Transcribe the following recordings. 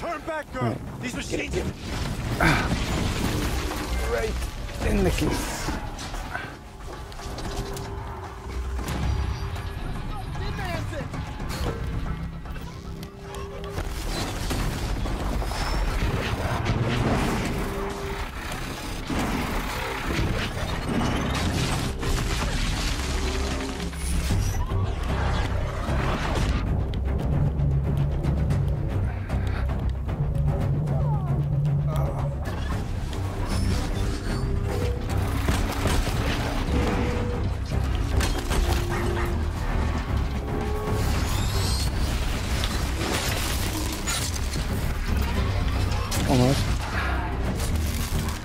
Turn back, girl. These machines. Right in the case. Almost.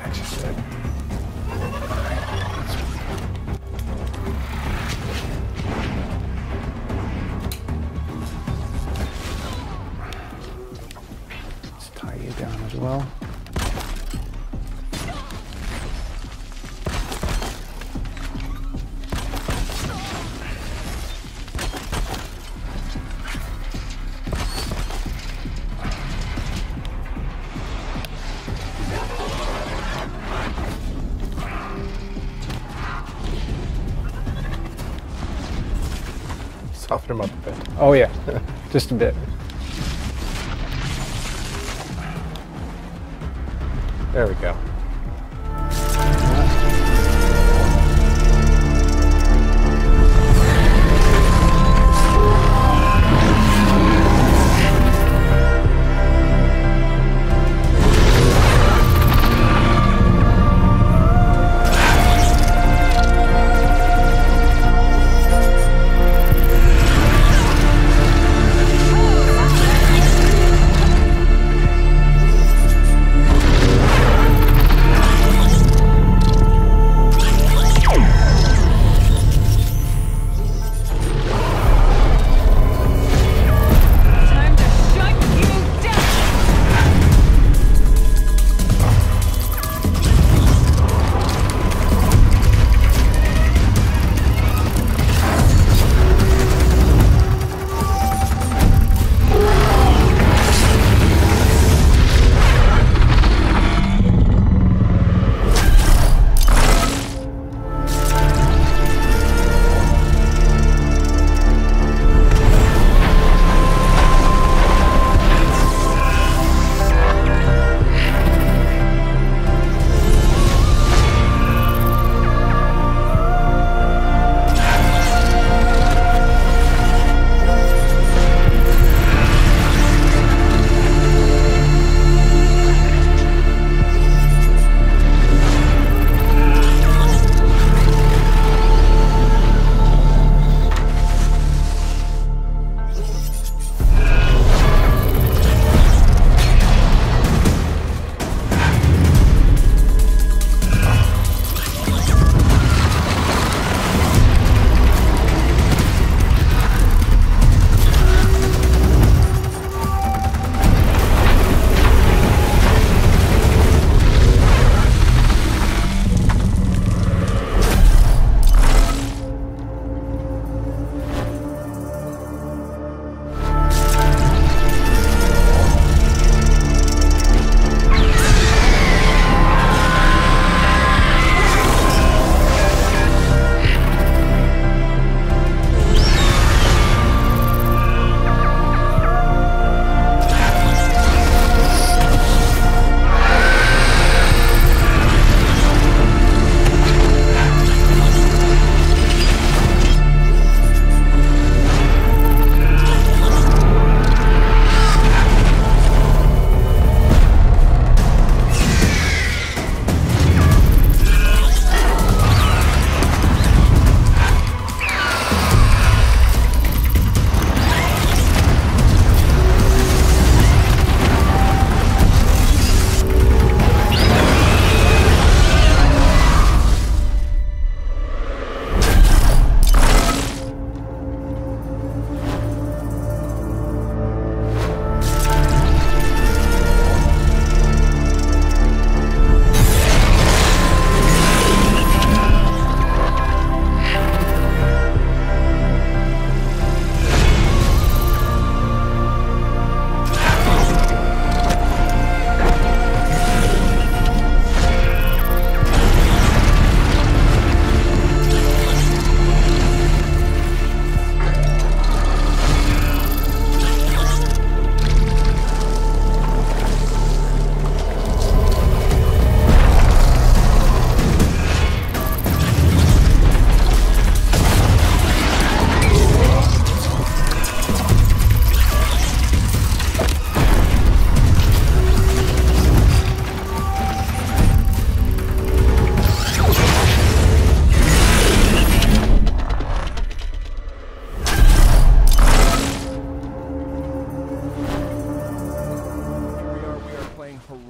I just said. Let's tie you down as well. Soften him up a bit. Oh yeah, just a bit. There we go.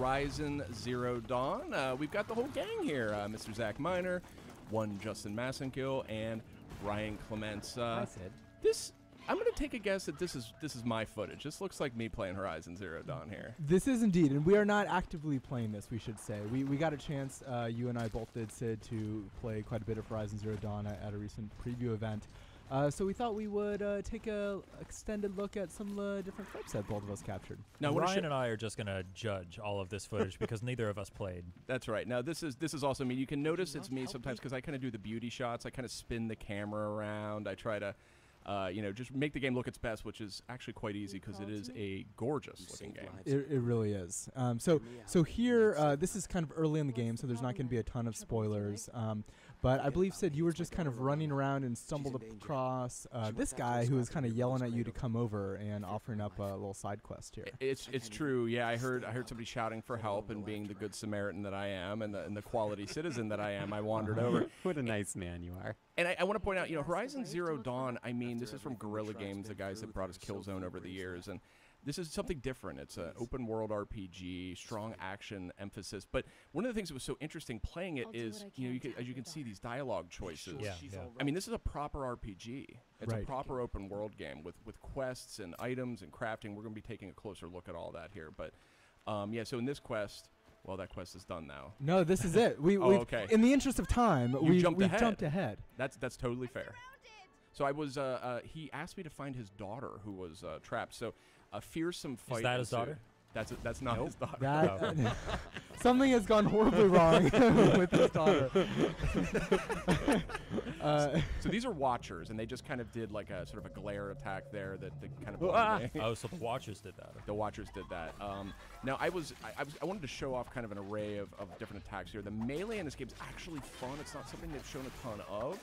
Horizon Zero Dawn. We've got the whole gang here. Mr. Zach Miner, one Justin Massenkill, and Ryan Clements. Hi, Sid. I'm going to take a guess that this is my footage. This looks like me playing Horizon Zero Dawn here. This is indeed, and we are not actively playing this, we should say. We got a chance, you and I both did, Sid, to play quite a bit of Horizon Zero Dawn at a recent preview event. So we thought we would take a extended look at some different clips that both of us captured. Now, Ryan and I are just going to judge all of this footage because neither of us played. That's right. Now, this is also me. You can notice it's me sometimes because I kind of do the beauty shots. I kind of spin the camera around. I try to... just make the game look its best, which is actually quite easy because it is a gorgeous-looking game. It really is. So here, this is kind of early in the game, so there's not going to be a ton of spoilers. But I believe, Sid, you were just kind of running around and stumbled across this guy who was kind of yelling at you to come over and offering up a little side quest here. It's true. Yeah, I heard somebody shouting for help, and being the good Samaritan that I am and the quality citizen that I am, I wandered over. What a nice man you are. And I want to point out, Horizon Zero Dawn, I mean, this is from Guerrilla Games, the guys that brought us Killzone over the years, and this is something different. It's an open-world RPG, strong action emphasis. But one of the things that was so interesting playing it is, as you can see, these dialogue choices. Yeah. I mean, this is a proper RPG. It's Right. a proper open-world game with quests and items and crafting. We're going to be taking a closer look at all that here. But, so in this quest... Well, that quest is done now. No, this is it. Okay. In the interest of time, we've jumped ahead. That's totally fair. So I was, he asked me to find his daughter who was trapped. So a fearsome fight. Is that his daughter? That's not his daughter. Something has gone horribly wrong with his daughter. So these are Watchers, and they just kind of did like a sort of a glare attack there that kind of blinded me. Oh, so the Watchers did that. The Watchers did that. Now I wanted to show off kind of an array of different attacks here. The melee in this game is actually fun. It's not something they've shown a ton of.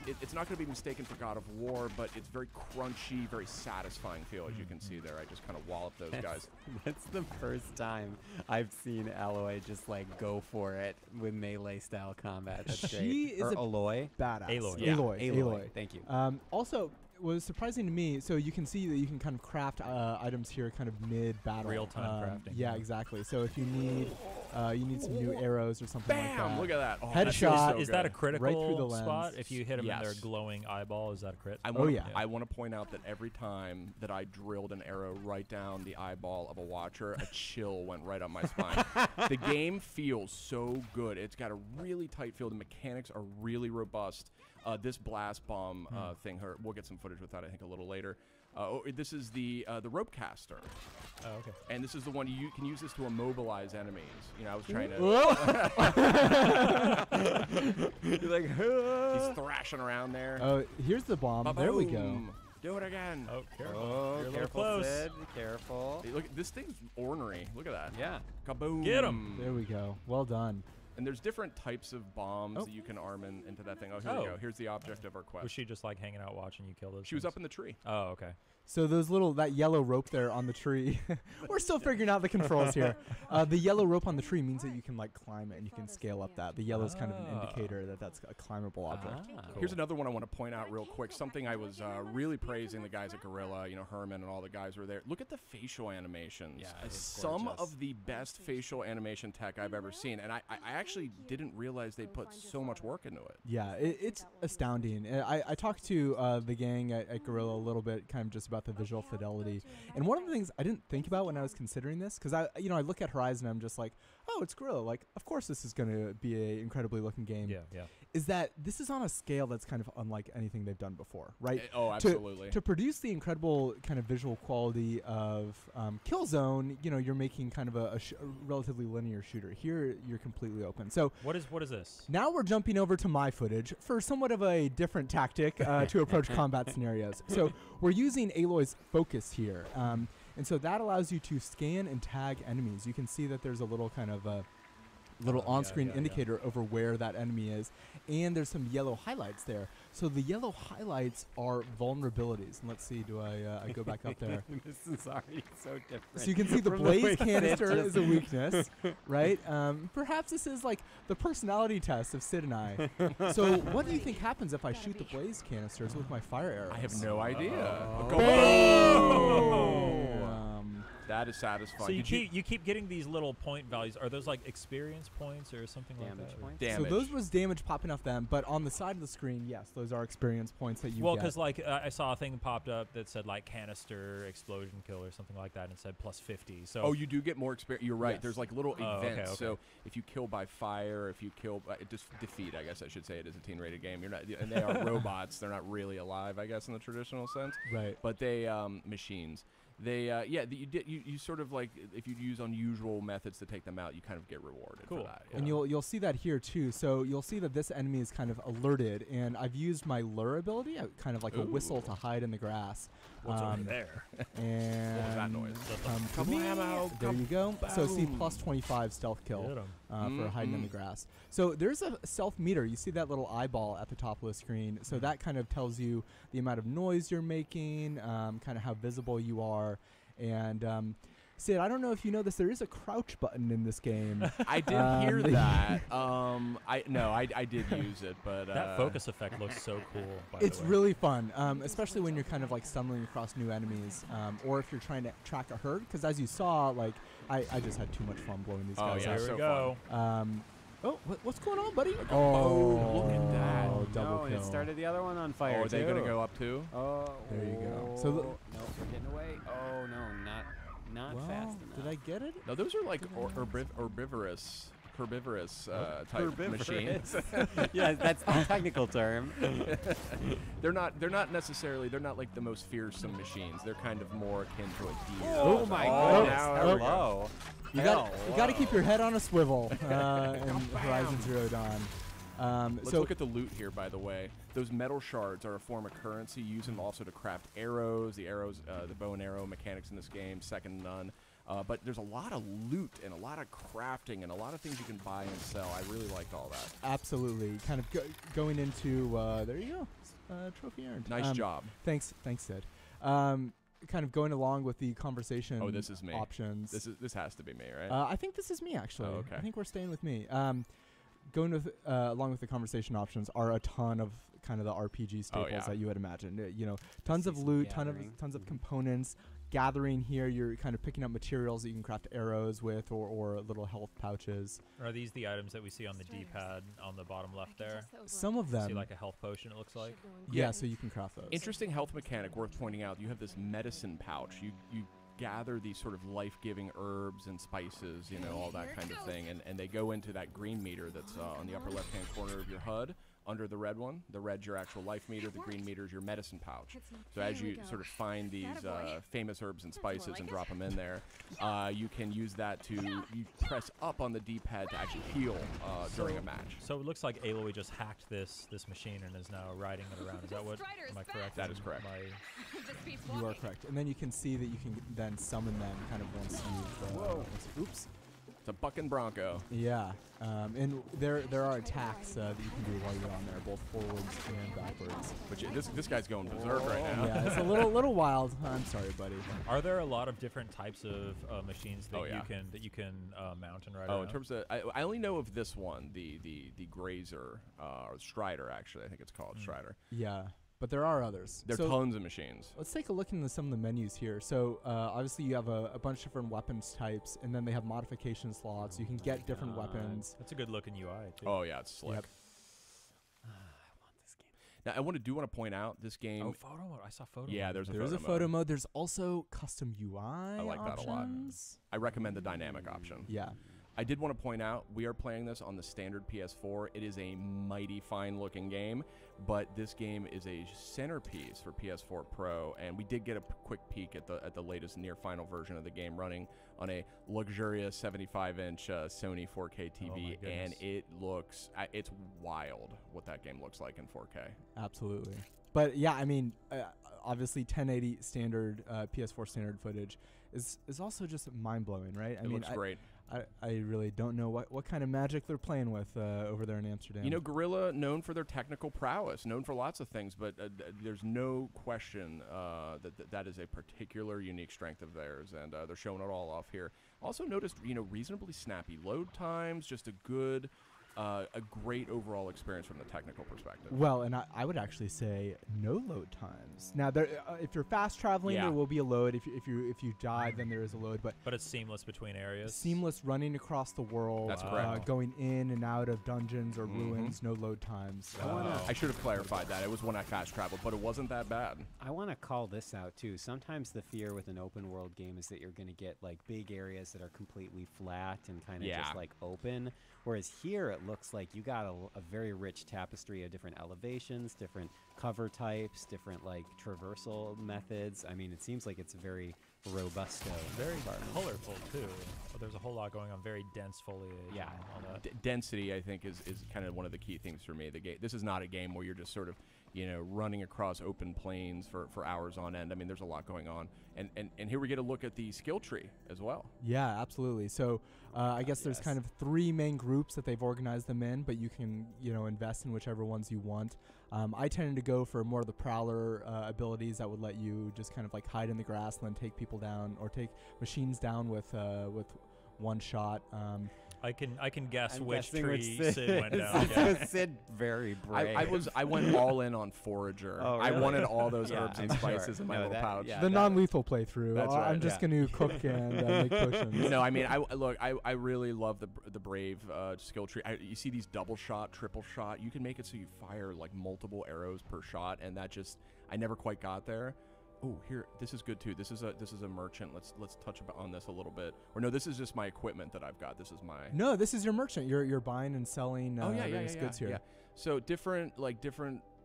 It's not going to be mistaken for God of War, but it's very crunchy, very satisfying feel, as you can see there. I just kind of wallop those guys. That's the first time I've seen Alloy just like go for it with melee style combat. That's She great. is Or a Aloy. Badass. Aloy. Yeah. Aloy. Thank you. Also, what was surprising to me, so you can see that you can kind of craft items here kind of mid-battle. Real-time crafting. Yeah, exactly. So if you need some new arrows or something like that. Bam! Look at that. Oh, Headshot. Is that a critical Right through the lens. spot? If you hit him in Yes. their glowing eyeball, is that a crit? I want to point out that every time that I drilled an arrow right down the eyeball of a Watcher, a chill went right up my spine. The game feels so good. It's got a really tight feel. The mechanics are really robust. This blast bomb thing, we'll get some footage with that, I think, a little later. This is the rope caster. Oh, okay. And this is the one you can use this to immobilize enemies. I was trying to... You're like, He's thrashing around there. Oh, here's the bomb. There we go. Ba-boom. Do it again. Oh, careful. oh, You're a little careful, close. Sid. Careful. Hey, look, this thing's ornery. Look at that. Yeah. Kaboom. Get 'em. There we go. Well done. And there's different types of bombs that you can arm into that thing. Oh, here we go. Here's the object of our quest. Was she just like hanging out watching you kill those? She was things? up in the tree. Oh, okay. So that yellow rope there on the tree, we're still figuring out the controls here. The yellow rope on the tree means that you can like climb it and you can scale up that. The yellow is kind of an indicator that that's a climbable object. Cool. Here's another one I want to point out real quick. Something I was really praising the guys at Guerrilla, Herman and all the guys were there. Look at the facial animations. Yeah, it's Some gorgeous. of the best facial animation tech I've ever seen. And I actually didn't realize they put so much work into it. Yeah, it's astounding. I talked to the gang at Guerrilla a little bit, kind of just about the visual fidelity. And one of the things I didn't think about when I was considering this, because I look at Horizon, I'm just like, oh, it's Guerrilla. Like, of course this is going to be an incredibly looking game. Yeah. Is that this is on a scale that's kind of unlike anything they've done before, right? Oh, absolutely. To produce the incredible kind of visual quality of Killzone, you're making kind of a relatively linear shooter. Here, you're completely open. So What is this? now we're jumping over to my footage for somewhat of a different tactic to approach combat scenarios. So we're using Aloy's focus here. And so that allows you to scan and tag enemies. You can see that there's a little kind of little on-screen indicator over where that enemy is, and there's some yellow highlights there. So the yellow highlights are vulnerabilities. And let's see, do I go back up there? This is already so different. So you can see the from the way blaze Sid canister just- is a weakness, right? Perhaps this is like the personality test of Sid and I. So what do you think happens if I shoot the blaze canisters with my fire arrows? I have no idea. Bam! That is satisfying. So Did you keep getting these little point values. Are those like experience points or something Damage like that? points? Damage. So those was damage popping off them, but on the side of the screen, yes, those are experience points that you Well, get. because like I saw a thing popped up that said like canister explosion kill or something like that, and it said plus 50. So Oh, you do get more experience. You're right. Yes. There's like little Oh, okay, events. okay. So if you kill by fire, if you kill by defeat, I guess I should say it is a teen-rated game. You're not, and they are robots. They're not really alive, I guess, in the traditional sense. Right. But they machines. They you sort of like if you use unusual methods to take them out, you kind of get rewarded Cool. for that. And you'll see that here too. So you'll see that this enemy is kind of alerted, and I've used my lure ability, kind of like a whistle Ooh. to hide in the grass. what's over there? And What was that noise? come to me. Kablammo, There you go. So see kaboom. plus 25 stealth kill Get 'em. for hiding in the grass. So there's a stealth meter. You see that little eyeball at the top of the screen. So that kind of tells you the amount of noise you're making, kind of how visible you are. And Sid, I don't know if you know this, there is a crouch button in this game. I did hear that. I did use it, but That focus effect looks so cool. By It's the way. really fun, especially when you're kind of like stumbling across new enemies, or if you're trying to track a herd. Because as you saw, like I just had too much fun blowing these Oh, guys yeah, up. Here so we go. What's going on, buddy? Oh, look at that. Double no, and kill. it started the other one on fire. Oh, are they too. gonna go up too? Oh, There you go. So no, we're getting away. Oh no, not Well, fast enough. did I get it? No, those are like herbivorous type machines. Yeah, that's the technical term. They're not necessarily. They're not like the most fearsome machines. They're kind of more akin to a deer. Oh my Oh, goodness! now there we go. Hello. You got to keep your head on a swivel in Horizon Zero Dawn. Let's so look at the loot here, by the way. Those metal shards are a form of currency. Use them also to craft arrows. The bow and arrow mechanics in this game, second to none. But there's a lot of loot and a lot of crafting and a lot of things you can buy and sell. I really liked all that. absolutely, kind of going into there you go, trophy earned. Nice job. Thanks, Sid. Kind of going along with the conversation. Oh, this is me. Options. This has to be me, right? I think this is me actually. Oh, okay. I think we're staying with me. Going with along with the conversation options are a ton of kind of the RPG staples yeah. that you would imagine. Tons of loot, tons of components. Gathering here, you're kind of picking up materials that you can craft arrows with, or little health pouches. Are these the items that we see on the D-pad on the bottom left there? Some of them, See like a health potion, it looks like. yeah. So you can craft those. Interesting health mechanic worth pointing out. You have this medicine pouch. You gather these sort of life-giving herbs and spices, all that kind of thing, and they go into that green meter that's on the upper left-hand corner of your HUD. Under the red one, the red's your actual life meter, the green meter's your medicine pouch. So as you sort of find these famous herbs and spices and drop them in there, you can use that to you press up on the D-pad to actually heal during a match. So it looks like Aloy just hacked this machine and is now riding it around. Is that what? Am I correct? That is correct. You are correct, and then you can see that you can then summon them kind of once you've. Oops. It's a bucking bronco. Yeah, and there are attacks that you can do while you're on there, both forwards and backwards. Which this guy's going berserk right now. Yeah, it's a little wild. I'm sorry, buddy. Are there a lot of different types of machines that Oh, yeah. you can mount and ride Oh, around? in terms of, I only know of this one, the Grazer, or Strider, actually. I think it's called Strider. Yeah, but there are others. There are So tons of machines. let's take a look into some of the menus here. So obviously you have a bunch of different weapons types, and then they have modification slots. You can get different weapons. That's a good looking UI. Too. Oh, yeah, it's slick. Yep. I want this game. Now, I do want to point out this game. Oh, photo mode. I saw photo. Yeah, mode. there's a There's photo a photo mode. There's also custom UI like that a lot. options. I recommend the dynamic option. Yeah. I did want to point out, we are playing this on the standard PS4. It is a mighty fine-looking game, but this game is a centerpiece for PS4 Pro, and we did get a quick peek at the latest near-final version of the game running on a luxurious 75-inch Sony 4K TV, Oh and it looks, it's wild what that game looks like in 4K. Absolutely. But yeah, I mean, obviously 1080 standard PS4 standard footage is also just mind-blowing, right? I It mean, looks great. I really don't know what kind of magic they're playing with over there in Amsterdam. Guerrilla, known for their technical prowess, known for lots of things, but there's no question that is a particular unique strength of theirs, and they're showing it all off here. Also noticed, reasonably snappy load times, just a good a great overall experience from the technical perspective. Well, and I would actually say no load times. Now, there, if you're fast traveling, Yeah. there will be a load. If you die, then there is a load. But it's seamless between areas. seamless running across the world, That's correct. going in and out of dungeons or ruins, no load times. I should have clarified that. It was when I fast traveled, but it wasn't that bad. I want to call this out too. Sometimes the fear with an open world game is that you're going to get like big areas that are completely flat and kind of Yeah. just like open. Whereas here it looks like you got a very rich tapestry of different elevations, different cover types, different like traversal methods. I mean, it seems like it's a very robusto. Very environment. colorful too. There's a whole lot going on. Very dense foliage. Yeah. and all that. Density, I think, is kind of one of the key things for me. The game. This is not a game where you're just sort of, running across open plains for hours on end. I mean, there's a lot going on, and here we get a look at the skill tree as well. Yeah, absolutely. So I guess there's kind of 3 main groups that they've organized them in, but you can invest in whichever ones you want. I tended to go for more of the prowler abilities that would let you just kind of like hide in the grass and then take people down or take machines down with one shot. I can guess I'm which guessing tree Sid Sid went down. Yeah. Sid very brave. I went all in on forager. Oh, I really? wanted all those Yeah, herbs and I'm sure. spices in my No, little that- pouch. yeah. The that- non-lethal playthrough. That's right. I'm just Yeah. going to cook and make potions. No, I mean, I really love the brave skill tree. You see these double shot, triple shot. You can make it so you fire like multiple arrows per shot, and that just I never quite got there. Oh, here, this is good too. This is a merchant. Let's touch on this a little bit. Or no, this is just my equipment that I've got. This is my. No, this is your merchant. You're buying and selling various goods here. Yeah. So different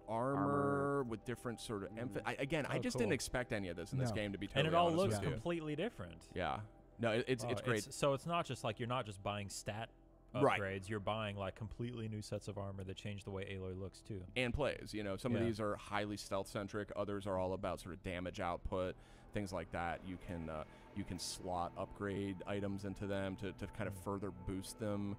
armor with different sort of I just didn't cool. expect any of this in this No. game, to be And totally it all honest looks with you. completely different. Yeah. No, it's great. So it's not just like you're not just buying stat Right. upgrades. You're buying like completely new sets of armor that change the way Aloy looks too. And plays. Some of Yeah. these are highly stealth centric. Others are all about sort of damage output, things like that. You can slot upgrade items into them to kind of further boost them.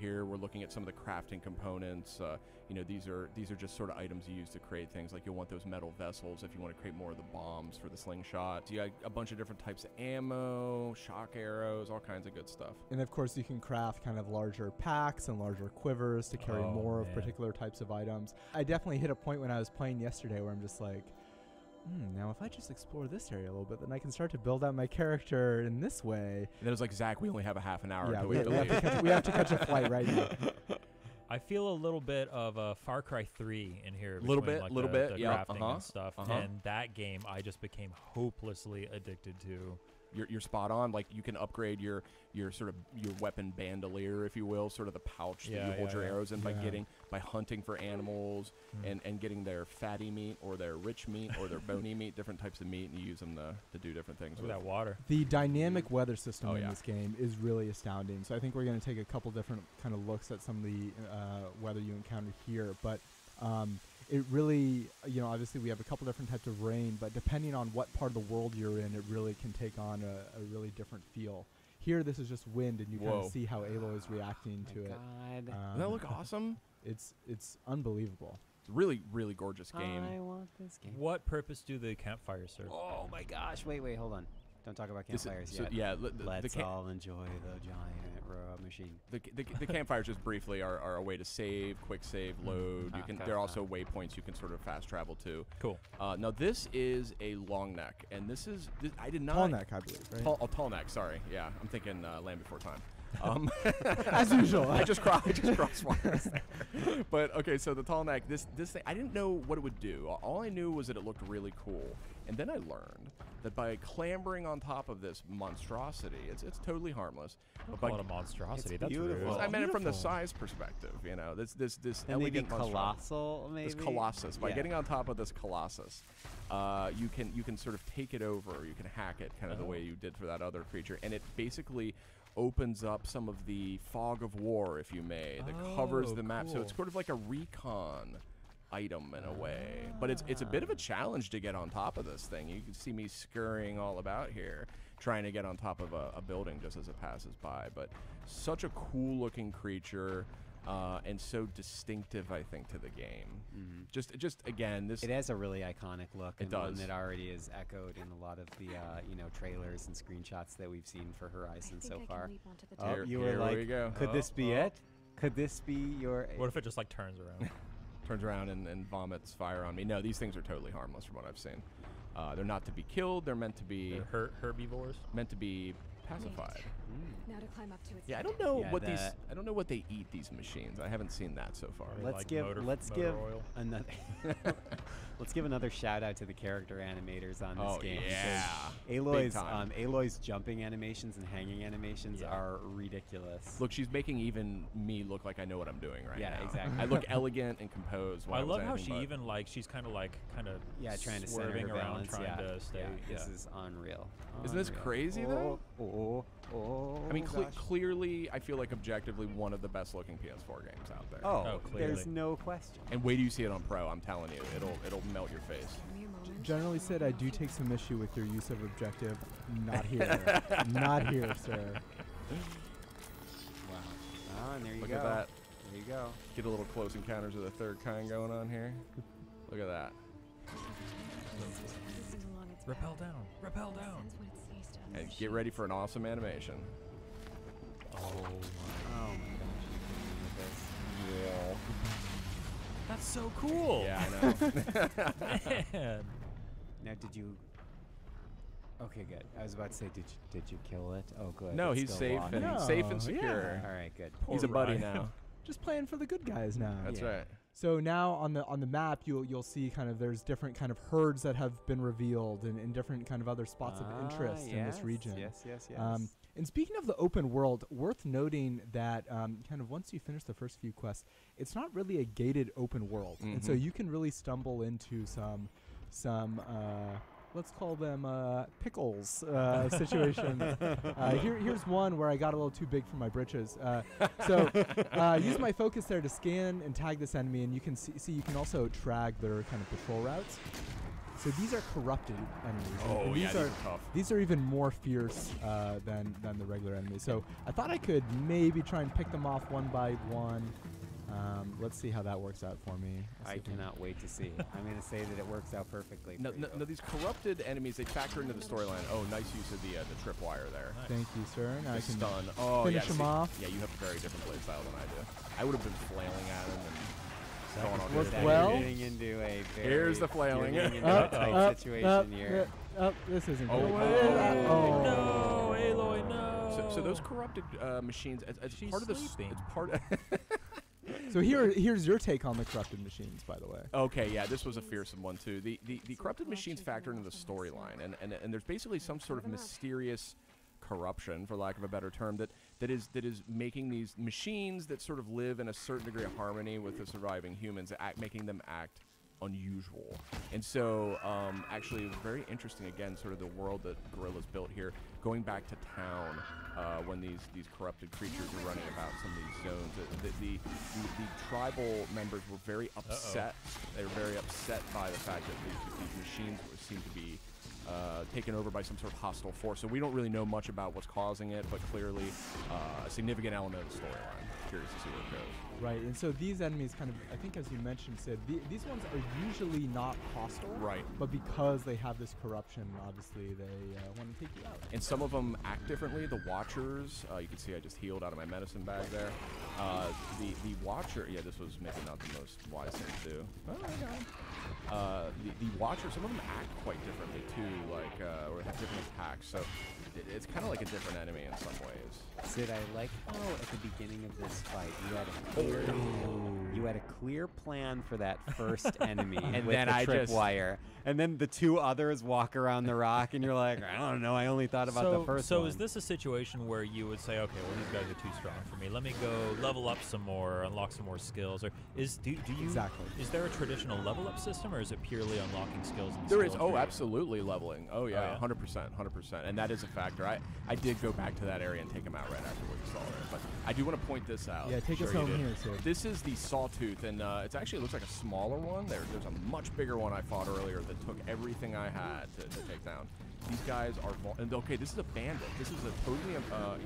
Here we're looking at some of the crafting components. These are just sort of items you use to create things. Like you'll want those metal vessels if you want to create more of the bombs for the slingshot. So you got a bunch of different types of ammo, shock arrows, all kinds of good stuff. And of course, you can craft kind of larger packs and larger quivers to carry Oh, more of man. particular types of items. I definitely hit a point when I was playing yesterday where I'm just like, now if I just explore this area a little bit, then I can start to build out my character in this way. And then it was like, Zach, we only have a half an hour Yeah, until we we have, leave. we have to catch a flight right now. I feel a little bit of a Far Cry 3 in here. Little between, bit, like, little the bit, yeah, crafting and stuff. And that game I just became hopelessly addicted to. You're spot on. Like you can upgrade your sort of your weapon bandolier, if you will, sort of the pouch that you hold your arrows in by hunting for animals and getting their fatty meat or their rich meat or their bony meat, different types of meat, and you use them to do different things. Look at with. that water. The dynamic weather system Oh, in yeah. this game is really astounding. So I think we're going to take a couple different kind of looks at some of the weather you encounter here. But it really, obviously we have a couple different types of rain, but depending on what part of the world you're in, it really can take on a really different feel. Here, this is just wind, and you kind Whoa. of see how Aloy is reacting to it. God. Doesn't that look awesome? It's unbelievable. It's a really, really gorgeous game. I want this game. What purpose do the campfires serve? Oh my gosh! Wait, hold on. Don't talk about This is- campfires so, yet. yeah, Let's all enjoy the giant robot machine. The campfires just briefly are a way to save, quick save, load. You can. Okay. There are also waypoints you can sort of fast travel to. Cool. Now this is a long neck, and this I did not. Tall neck, I believe, right? Tall neck. Sorry. Yeah, I'm thinking Land Before Time. As usual. I just crossed wires there. But okay, so the tall neck. This thing, I didn't know what it would do. All I knew was that it looked really cool, and then I learned that by clambering on top of this monstrosity, it's totally harmless. Don't But call by it a monstrosity. It's That's beautiful. rude. I meant it from the beautiful. size perspective. This And maybe elegant monstrosity. colossal, maybe. This colossus. By Yeah. getting on top of this colossus, you can sort of take it over. You can hack it, kind of the way you did for that other creature, and it basically opens up some of the fog of war, if you may, that covers Oh, the map. So it's cool. sort of like a recon item in a way, but it's a bit of a challenge to get on top of this thing. You can see me scurrying all about here, trying to get on top of a building just as it passes by. But such a cool looking creature. And so distinctive, I think, to the game. Just again, this It has a really iconic look. It and one does. that already is echoed in a lot of the trailers and screenshots that we've seen for Horizon so far. Oh, You here were like, we go. could this be Oh. it? Could this be your? What if it just like turns around? Turns around and vomits fire on me. No, these things are totally harmless from what I've seen. They're not to be killed. They're meant to be Herbivores. meant to be pacified. Now to climb up to its Yeah, I don't know Yeah, what these. I don't know what they eat. These machines. I haven't seen that so far. Like Let's give motor oil. another let's give another shout out to the character animators on this Oh, game. yeah. because Aloy's Big time. Aloy's jumping animations and hanging animations Yeah. are ridiculous. Look, she's making even me look like I know what I'm doing right Yeah, now. exactly. I look elegant and composed. When I love was how anything she but- even like she's kind of trying to center swerving her around, balance. trying yeah. to stay. Yeah, this is unreal. Isn't this Unreal. crazy, though? Oh, I mean, gosh. clearly, I feel like objectively one of the best looking PS4 games out there. Oh, there's clearly. no question. And wait till you see it on Pro. I'm telling you, it'll melt your face. Give me a moment. Generally said, I do take some issue with your use of objective. Not here. Not here, sir. Wow. Oh, and there you Look go. at that. There you go. Get a little close encounters of the third kind going on here. Look at that. Cruising along its Rappel path. down. Rappel It down. sends what it sees to other And get ready for an awesome animation. Oh my gosh, you kidding me with this? Yeah. That's so cool. Yeah, I know. Man. Now, did you? Okay, good. I was about to say, did you kill it? Oh, good. No, it's he's still safe walking. and safe and No, secure. All right, good. He's a Poor buddy Ryan. now. Just playing for the good guys now. That's Yeah. right. So now on the map you'll see kind of there's different kind of herds that have been revealed and different kind of other spots of interest in this region. Yes. And speaking of the open world, worth noting that kind of once you finish the first few quests, it's not really a gated open world, and so Mhm. you can really stumble into some let's call them pickles situations. Here's one where I got a little too big for my britches. So use my focus there to scan and tag this enemy, and you can see you can also track their kind of patrol routes. So these are corrupted enemies. and Oh, yeah, these are tough. these are even more fierce than the regular enemies. So I thought I could maybe try and pick them off one by one. Let's see how that works out for me. Let's see I if we- cannot wait to see. I'm going to say that it works out perfectly. No, for no, you. no, these corrupted enemies, they factor into the storyline. Oh, nice use of the tripwire there. Thank you, sir. Now I The can stun. Oh, finish yeah, him see- off. Yeah, you have a very different play style than I do. I would have been flailing at him and going all Worked good. That well. You're getting into a very, Here's the flailing. You're getting into a tight situation here. This isn't Oh, good. oh, No, Aloy, no. So those corrupted machines, as She's part of the sleeping. it's part of So here's your take on the corrupted machines, by the way. Okay, yeah, this was a fearsome one too. The corrupted machines factor into the storyline, and there's basically some sort of mysterious corruption, for lack of a better term, that is making these machines that sort of live in a certain degree of harmony with the surviving humans, making them act unusual. And so actually it was very interesting, again, sort of the world that Guerrilla's built here, going back to town when these corrupted creatures are running about some of these zones. The tribal members were very upset. They were very upset by the fact that these machines seem to be taken over by some sort of hostile force. So we don't really know much about what's causing it, but clearly a significant element of the storyline. Curious to see where it goes. Right, and so these enemies kind of, I think as you mentioned, Sid, these ones are usually not hostile. Right. But because they have this corruption, obviously they want to take you out. And some of them act differently. The Watchers, you can see I just healed out of my medicine bag there. The Watcher, yeah, this was maybe not the most wise thing to do. The Watcher, some of them act quite differently too, like, or have different attacks. So it's kind of like a different enemy in some ways. Sid, I like how at the beginning of this fight you had a clear plan for that first enemy And with then the I just- tripwire, and then the two others walk around the rock, and you're like, I don't know, I only thought about the first so one. is this a situation where you would say, okay, well, these guys are too strong for me. Let me go level up some more, unlock some more skills, or do you Exactly. Is there a traditional level up system, or is it purely unlocking skills? And There is, skill tree? absolutely leveling. Oh yeah, yeah? 100%, and that is a factor. I did go back to that area and take him out right after what you saw there, but I do want to point this out. Yeah, take us Sure you home did. here, Sid. This is the Sawtooth, and it actually looks like a smaller one. There's a much bigger one I fought earlier that took everything I had to take down. These guys are, and okay, this is a bandit. This is a totally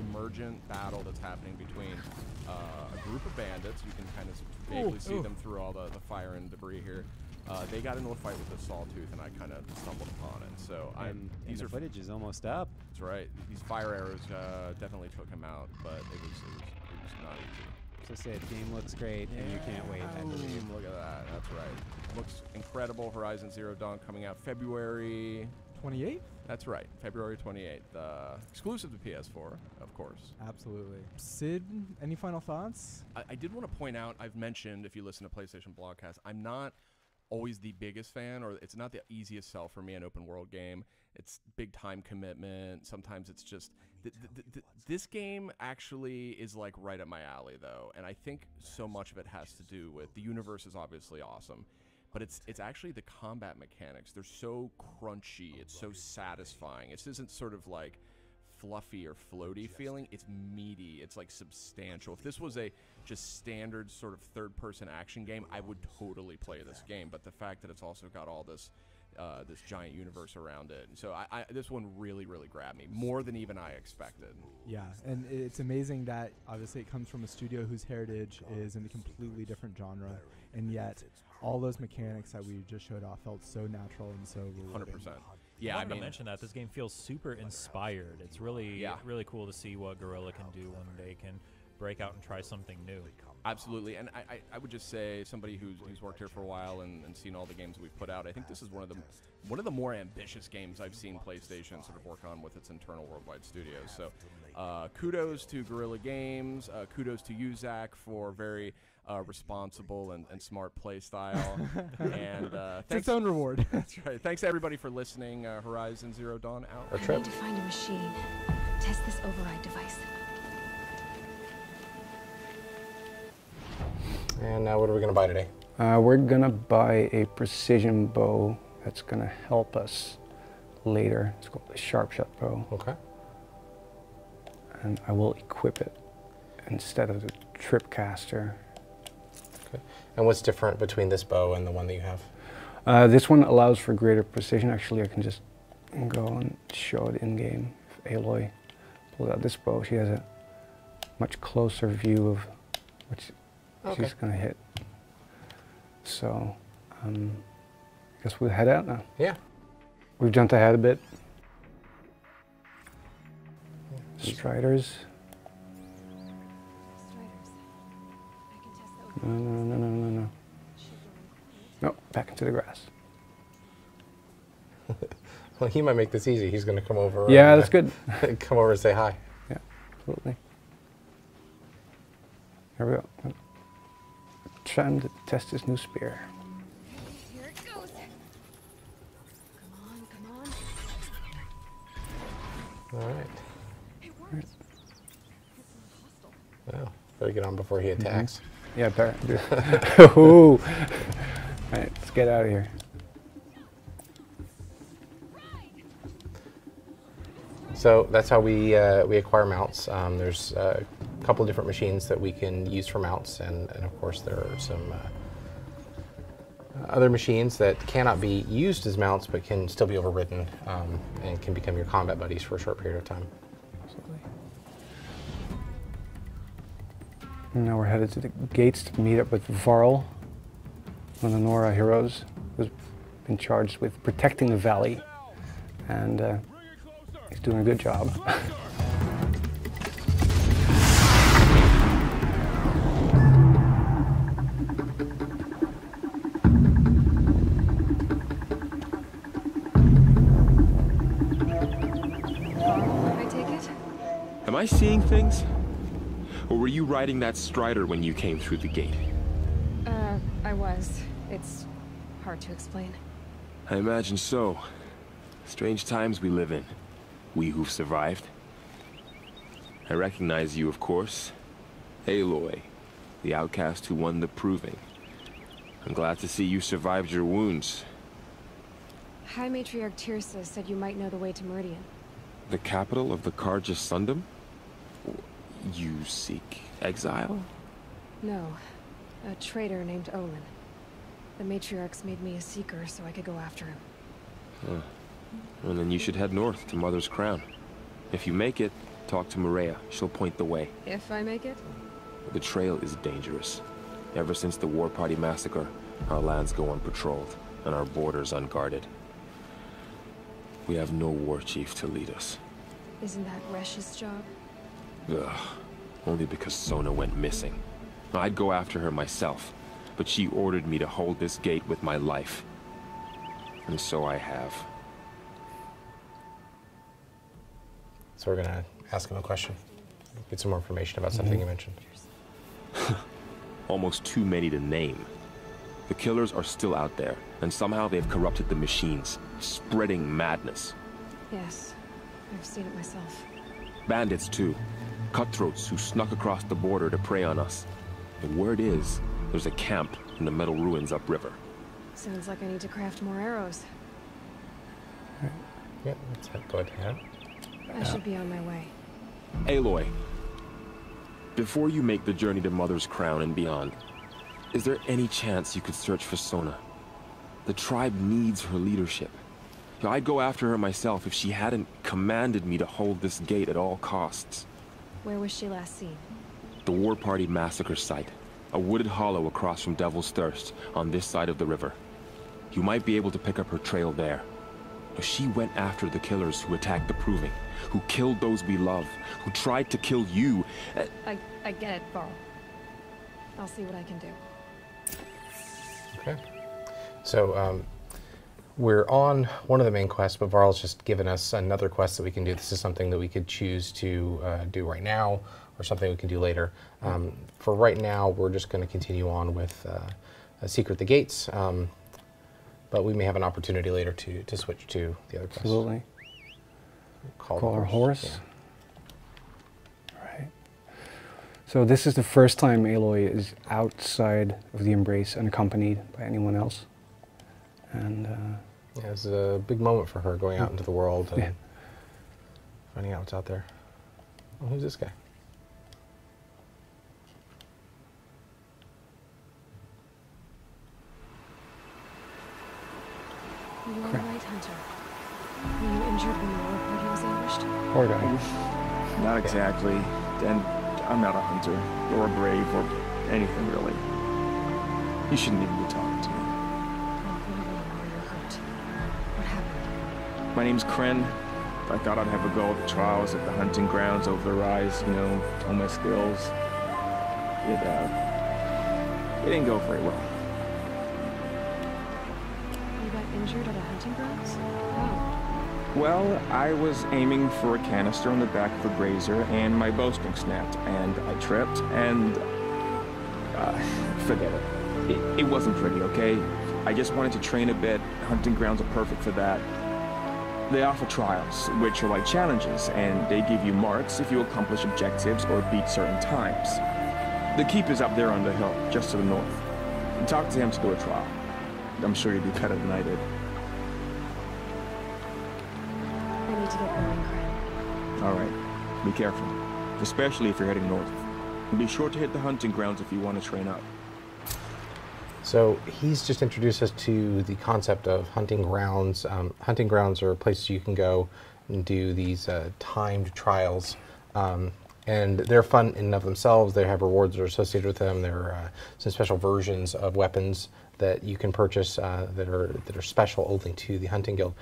emergent battle that's happening between a group of bandits. You can kind of vaguely see them through all the fire and debris here. They got into a fight with the Sawtooth, and I kind of stumbled upon it. So and these the are footage is almost up. That's right. These fire arrows definitely took him out, but it was not easy. So say the game looks great, and you can't wait, I believe. Look at that. That's right. Looks incredible. Horizon Zero Dawn coming out February 28th? That's right. February 28th. Exclusive to PS4, of course. Absolutely. Sid, any final thoughts? I did want to point out, I've mentioned, if you listen to PlayStation Blogcast, I'm not always the biggest fan, or it's not the easiest sell for me an open world game. It's big time commitment. Sometimes it's just this game actually is like right up my alley though, and I think so much of it has to do with the universe is obviously awesome, but it's actually the combat mechanics. They're so crunchy. It's so satisfying. It isn't sort of like fluffy or floaty feeling. It's meaty. It's like substantial. If this was a just standard sort of third-person action game, I would totally play this game. But the fact that it's also got all this this giant universe around it, so this one really grabbed me more than even I expected. Yeah, and it's amazing that obviously it comes from a studio whose heritage is in a completely different genre, and yet all those mechanics that we just showed off felt so natural and so rewarding. 100%. Yeah, I wanted to mention that this game feels super inspired. It's really really cool to see what Guerrilla can do when they can break out and try something new. Absolutely, and I would just say, somebody who's worked here for a while and seen all the games we've put out, I think this is one of the more ambitious games I've seen PlayStation sort of work on with its internal worldwide studios. So kudos to Guerrilla Games, kudos to you, Zach, for very responsible and smart play style. And it's its own reward. That's right. Thanks everybody for listening. Horizon Zero Dawn out. I need to find a machine. Test this override device. And now what are we going to buy today? We're going to buy a precision bow that's going to help us later. It's called the Sharp Shot bow. Okay. And I will equip it instead of the trip caster. Okay. And what's different between this bow and the one that you have? This one allows for greater precision. Actually, I can just go and show it in game. If Aloy pulls out this bow, she has a much closer view of which she's going to hit. So, I guess we'll head out now. Yeah. We've jumped ahead a bit. Striders. I can test the No. No, back into the grass. Well, he might make this easy. He's going to come over. Yeah, and, that's good. come over and say hi. Yeah, absolutely. Here we go. Trying to test this new spear. Here it goes. Come on. All right. It worked. Well, better get on before he attacks. Yeah, better. Ooh. All right, let's get out of here. So that's how we acquire mounts. There's a couple of different machines that we can use for mounts, and of course there are some other machines that cannot be used as mounts but can still be overridden and can become your combat buddies for a short period of time. Absolutely. And now we're headed to the gates to meet up with Varl, one of the Nora heroes, who's been charged with protecting the valley, and he's doing a good job. I take it? Am I seeing things? Or were you riding that Strider when you came through the gate? I was. It's hard to explain. I imagine so. Strange times we live in. We who've survived. I recognize you, of course. Aloy, the outcast who won the proving. I'm glad to see you survived your wounds. High Matriarch Tirsa said you might know the way to Meridian. The capital of the Carja Sundom? You seek exile? No. A traitor named Olin. The Matriarchs made me a seeker so I could go after him. Huh. Well, then you should head north to Mother's Crown. If you make it, talk to Maria. She'll point the way. If I make it? The trail is dangerous. Ever since the War Party massacre, our lands go unpatrolled, and our borders unguarded. We have no war chief to lead us. Isn't that Resh's job? Ugh. Only because Sona went missing. I'd go after her myself, but she ordered me to hold this gate with my life. And so I have. So we're gonna ask him a question. Get some more information about something you mentioned. Almost too many to name. The killers are still out there, and somehow they've corrupted the machines, spreading madness. Yes, I've seen it myself. Bandits, too. Cutthroats who snuck across the border to prey on us. The word is, there's a camp in the metal ruins upriver. Sounds like I need to craft more arrows. Yeah, let's go ahead. I should be on my way. Aloy, before you make the journey to Mother's Crown and beyond, is there any chance you could search for Sona? The tribe needs her leadership. I'd go after her myself if she hadn't commanded me to hold this gate at all costs. Where was she last seen? The War Party massacre site. A wooded hollow across from Devil's Thirst, on this side of the river. You might be able to pick up her trail there. She went after the killers who attacked the Proving, who killed those we love, who tried to kill you. I get it, Varl. I'll see what I can do. Okay. So, we're on one of the main quests, but Varl's just given us another quest that we can do. This is something that we could choose to do right now, or something we can do later. For right now, we're just going to continue on with Secret the Gates, but we may have an opportunity later to switch to the other quest. Absolutely. Call our horse. Yeah. Right. So this is the first time Aloy is outside of the Embrace, unaccompanied by anyone else. And yeah, it's a big moment for her, going out into the world and finding out what's out there. Oh, who's this guy? You are right, Hunter. Were you injured when the war party was ambushed? poor guy. Not exactly. And I'm not a hunter, or a brave, or anything really. You shouldn't even be talking to me. What happened? My name's Kren. I thought I'd have a go at the trials at the hunting grounds over the rise, you know, hone my skills. It didn't go very well. You got injured at a hunting grounds? Wow. Well, I was aiming for a canister on the back of a grazer, and my bowstring snapped, and I tripped, and forget it. It wasn't pretty, okay? I just wanted to train a bit. Hunting grounds are perfect for that. They offer trials, which are like challenges, and they give you marks if you accomplish objectives or beat certain times. The keep is up there on the hill, just to the north. Talk to him to do a trial. I'm sure you'll do better than I did. I need to get going, Kren. All right. Be careful, especially if you're heading north. And be sure to hit the hunting grounds if you want to train up. So he's just introduced us to the concept of hunting grounds. Hunting grounds are places you can go and do these timed trials. And they're fun in and of themselves. They have rewards that are associated with them. There are some special versions of weapons that you can purchase that are special only to the hunting guild.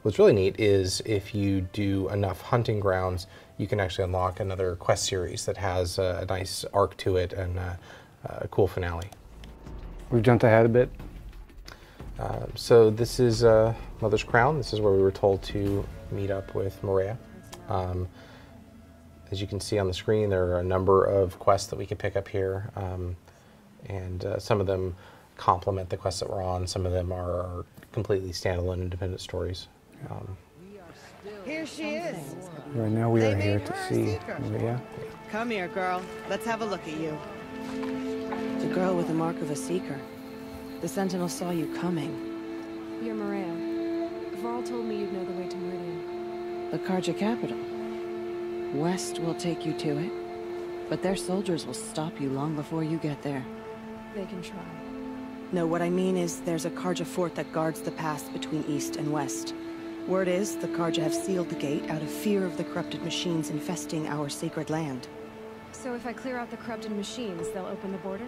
What's really neat is if you do enough hunting grounds, you can actually unlock another quest series that has a nice arc to it and a cool finale. We've jumped ahead a bit. So this is Mother's Crown. This is where we were told to meet up with Maria. As you can see on the screen, there are a number of quests that we can pick up here, and some of them complement the quests that we're on. Some of them are completely standalone, independent stories. Here she is. Right now we are here to see Maria. Come here, girl. Let's have a look at you. The girl with the mark of a seeker. The Sentinel saw you coming. You're Maria. Varl told me you'd know the way to Meridian. The Karja capital. West will take you to it, but their soldiers will stop you long before you get there. They can try. No, what I mean is there's a Karja fort that guards the pass between East and West. Word is, the Karja have sealed the gate out of fear of the corrupted machines infesting our sacred land. So if I clear out the corrupted machines, they'll open the border?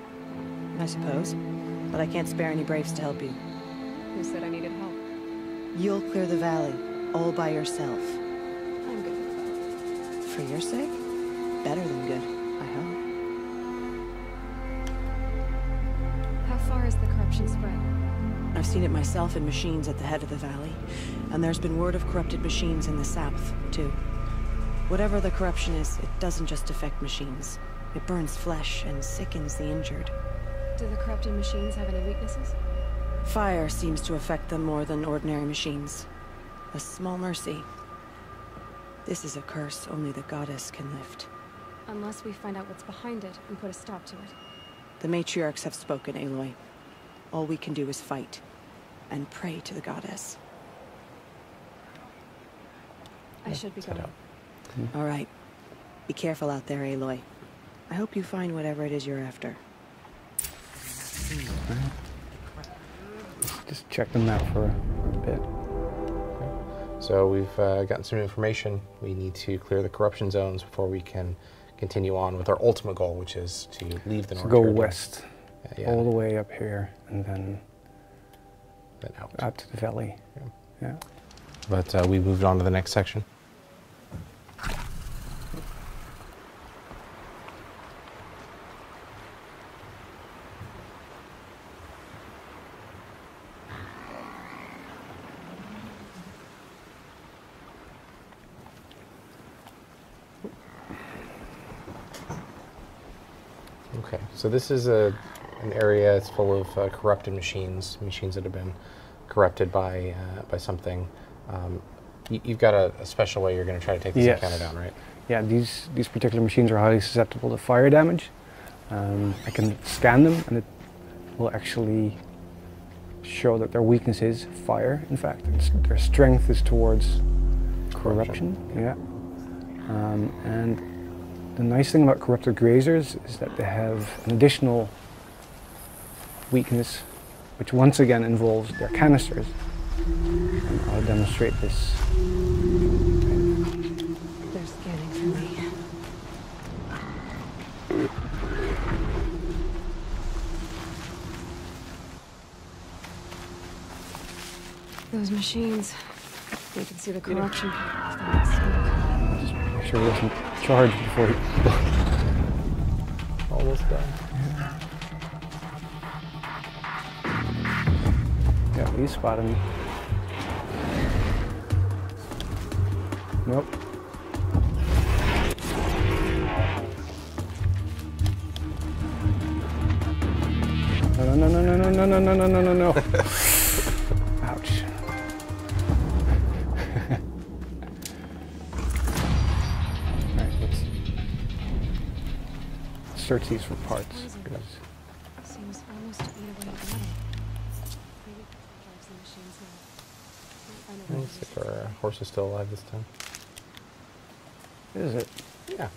I suppose. But I can't spare any braves to help you. Who said I needed help? You'll clear the valley, all by yourself. I'm good with that. For your sake? Better than good, I hope. far has the corruption spread? I've seen it myself in machines at the head of the valley, and there's been word of corrupted machines in the south, too. Whatever the corruption is, it doesn't just affect machines. It burns flesh and sickens the injured. Do the corrupted machines have any weaknesses? Fire seems to affect them more than ordinary machines. A small mercy. This is a curse only the goddess can lift. Unless we find out what's behind it and put a stop to it. The matriarchs have spoken, Aloy. All we can do is fight, and pray to the goddess. I should be going. All right. Be careful out there, Aloy. I hope you find whatever it is you're after. Just check them out for a bit. So we've gotten some information. We need to clear the corruption zones before we can continue on with our ultimate goal, which is to leave the North. Go west, all the way up here, and then out to the valley. Yeah. But we moved on to the next section. Okay, so this is an area that's full of corrupted machines that have been corrupted by something. You've got a special way you're going to try to take this encounter down, right? Yeah, these particular machines are highly susceptible to fire damage. I can scan them, and it will actually show that their weakness is fire. In fact, their strength is towards corruption. Yeah, and the nice thing about corrupted grazers is that they have an additional weakness, which once again involves their canisters. And I'll demonstrate this. They're scanning for me. Those machines. You can see the corruption. Just make sure he doesn't charge before he... Almost done. Yeah, he spotted me. Nope. No, no, no, no, no, no, no, no, no, no, no, no. Ouch. Alright, let's search these for parts. Seems almost to be the way to go. Maybe drives the machines now. Looks like our horse is still alive this time. Is it? Yeah.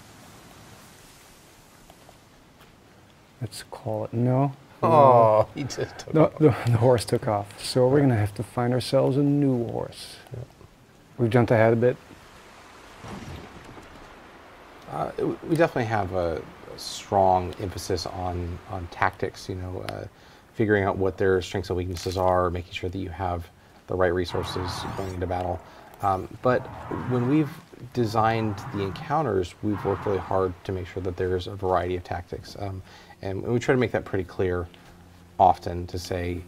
Let's call it no. Oh, he just took off. The horse took off. So we're going to have to find ourselves a new horse. Yep. We've jumped ahead a bit. We definitely have a strong emphasis on tactics, you know, figuring out what their strengths and weaknesses are, making sure that you have the right resources going into battle. But when we've designed the encounters, we've worked really hard to make sure that there's a variety of tactics. And we try to make that pretty clear often to say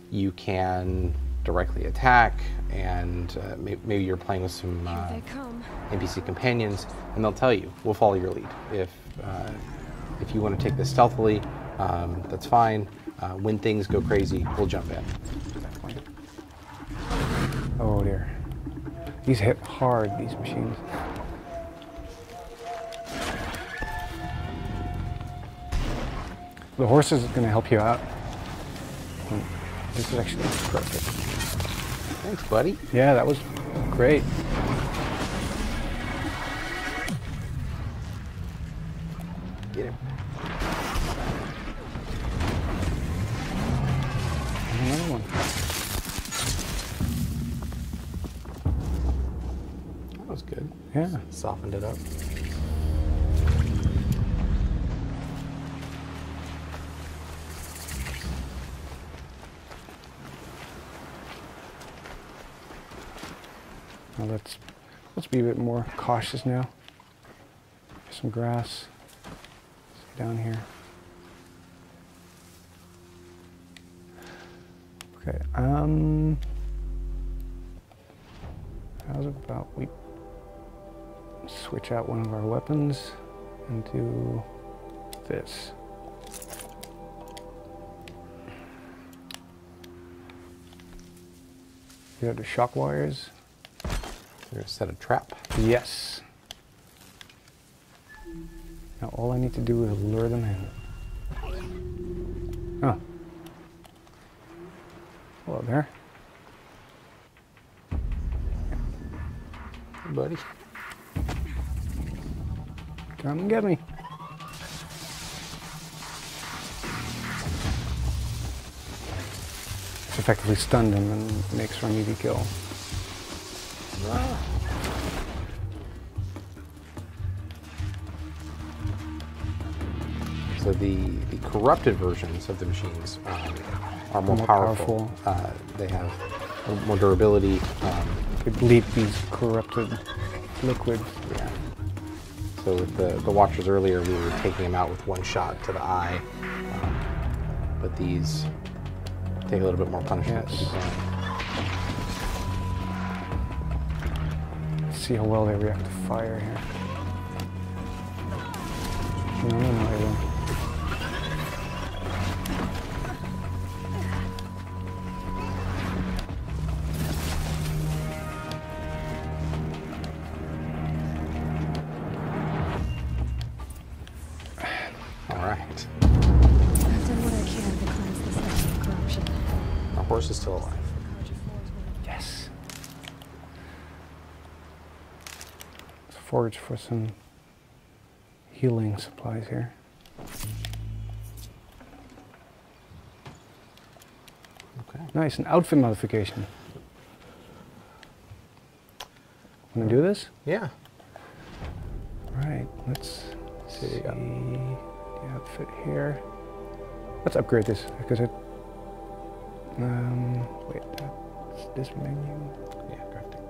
you can directly attack, and maybe you're playing with some NPC companions, and they'll tell you, we'll follow your lead. If you want to take this stealthily, that's fine. When things go crazy, we'll jump in. Oh dear. These hit hard, these machines. The horse is going to help you out. This is actually perfect. Thanks, buddy. Yeah, that was great. Get him. Another one. That was good. Yeah. Softened it up. Now let's be a bit more cautious now. Some grass. Let's get down here. Okay. How's about we switch out one of our weapons and do this. You have the shock wires. You're gonna set a trap. Yes. Now all I need to do is lure them in. Oh. Hello there. Hey, buddy. Come and get me. It's effectively stunned him and makes for an easy kill. So the corrupted versions of the machines are more powerful. They have more durability. Could leak these corrupted liquids. Yeah. So with the Watchers earlier, we were taking them out with one shot to the eye. But these take a little bit more punishment to be done. See how well they react to fire here. No, they won't. All right. I've done what I can to cleanse this house of corruption. Our horse is still alive. Yes. Let's forage for some healing supplies here. Okay. Nice, an outfit modification. Want to do this? Yeah. Right, let's See see what you the outfit here. Let's upgrade this because it. Wait, that's this menu. Yeah, crafting.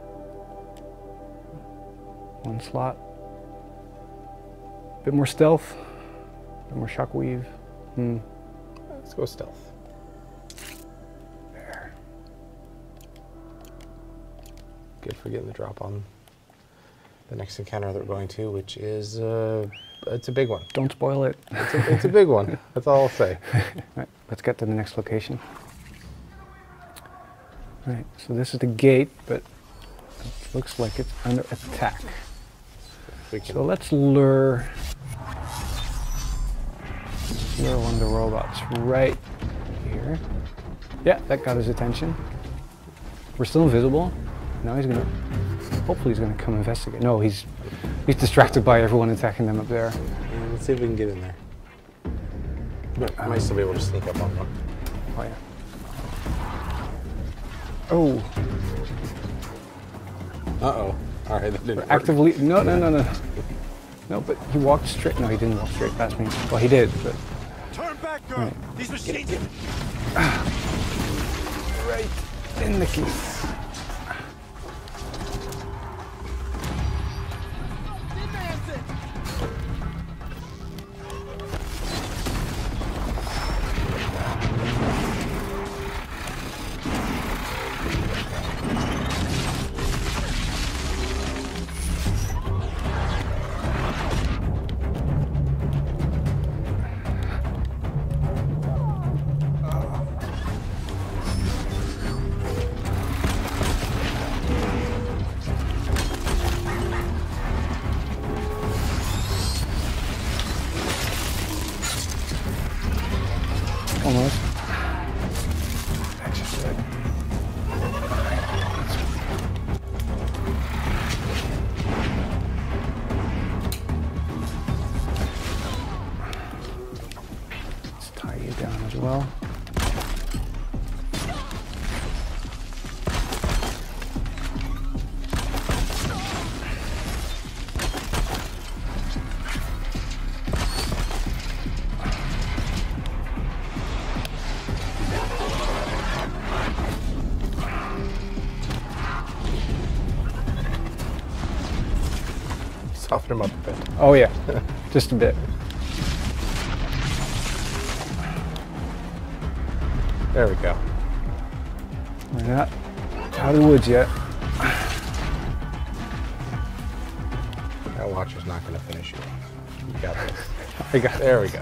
One slot. Bit more stealth. Bit more shockweave. Let's go stealth. There. Good for getting the drop on the next encounter that we're going to, which is it's a big one. Don't spoil it. It's a big one. That's all I'll say. Right, let's get to the next location. Right, so this is the gate, but it looks like it's under attack. We can So let's lure one of the robots right here. Yeah, that got his attention. We're still invisible. Now he's gonna, hopefully he's gonna come investigate. No, he's distracted by everyone attacking them up there. let's see if we can get in there. But I might still be able to sneak up on one. Oh yeah. Oh. Uh-oh. All right, that didn't work. Actively, no. No, but he walked straight, no, he didn't walk straight past me. Well, he did, but. Turn back, girl. Right. These machines. Right in the keys. Almost. That's just it. Let's tie you down as well. Soften him up a bit. Oh yeah, just a bit. There we go. We're not out of the woods yet. That watcher's not going to finish you off. You got this. I got There we go.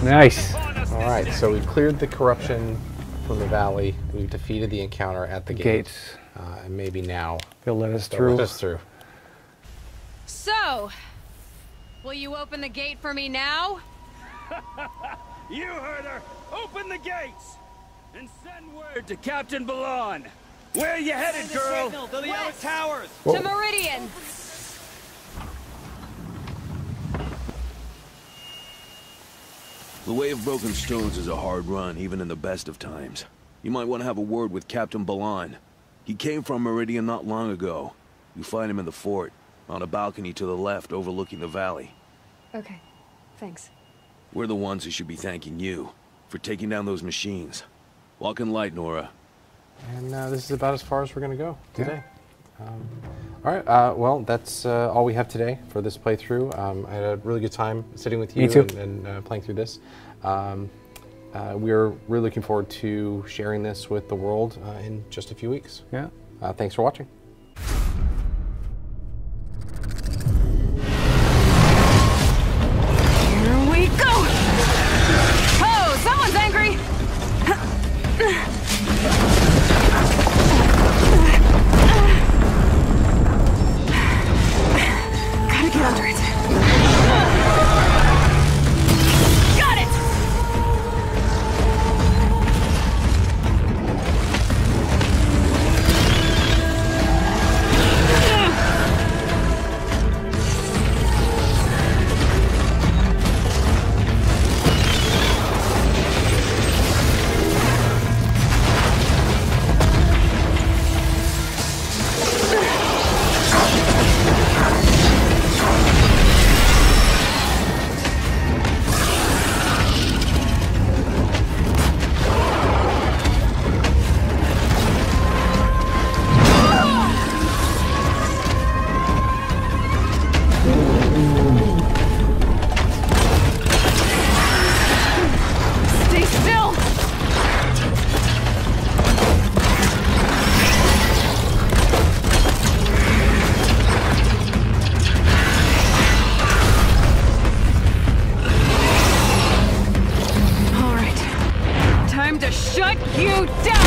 Nice. All right, so we cleared the corruption from the valley. We've defeated the encounter at the Gates. And maybe now They'll let us they'll through. let us through. So, will you open the gate for me now? You heard her! Open the gates! And send word to Captain Balon! Where are you headed, girl? To the outer towers! To Meridian! The Way of Broken Stones is a hard run, even in the best of times. You might want to have a word with Captain Balon. He came from Meridian not long ago. You find him in the fort, on a balcony to the left overlooking the valley. Okay, thanks. We're the ones who should be thanking you for taking down those machines. Walk in light, Nora. And this is about as far as we're going to go today. All right, well, that's all we have today for this playthrough. I had a really good time sitting with you and playing through this. We're really looking forward to sharing this with the world in just a few weeks. Yeah. Thanks for watching. Here we go! Oh, someone's angry! Gotta get under it. Got it! Stay still! All right, time to shut you down!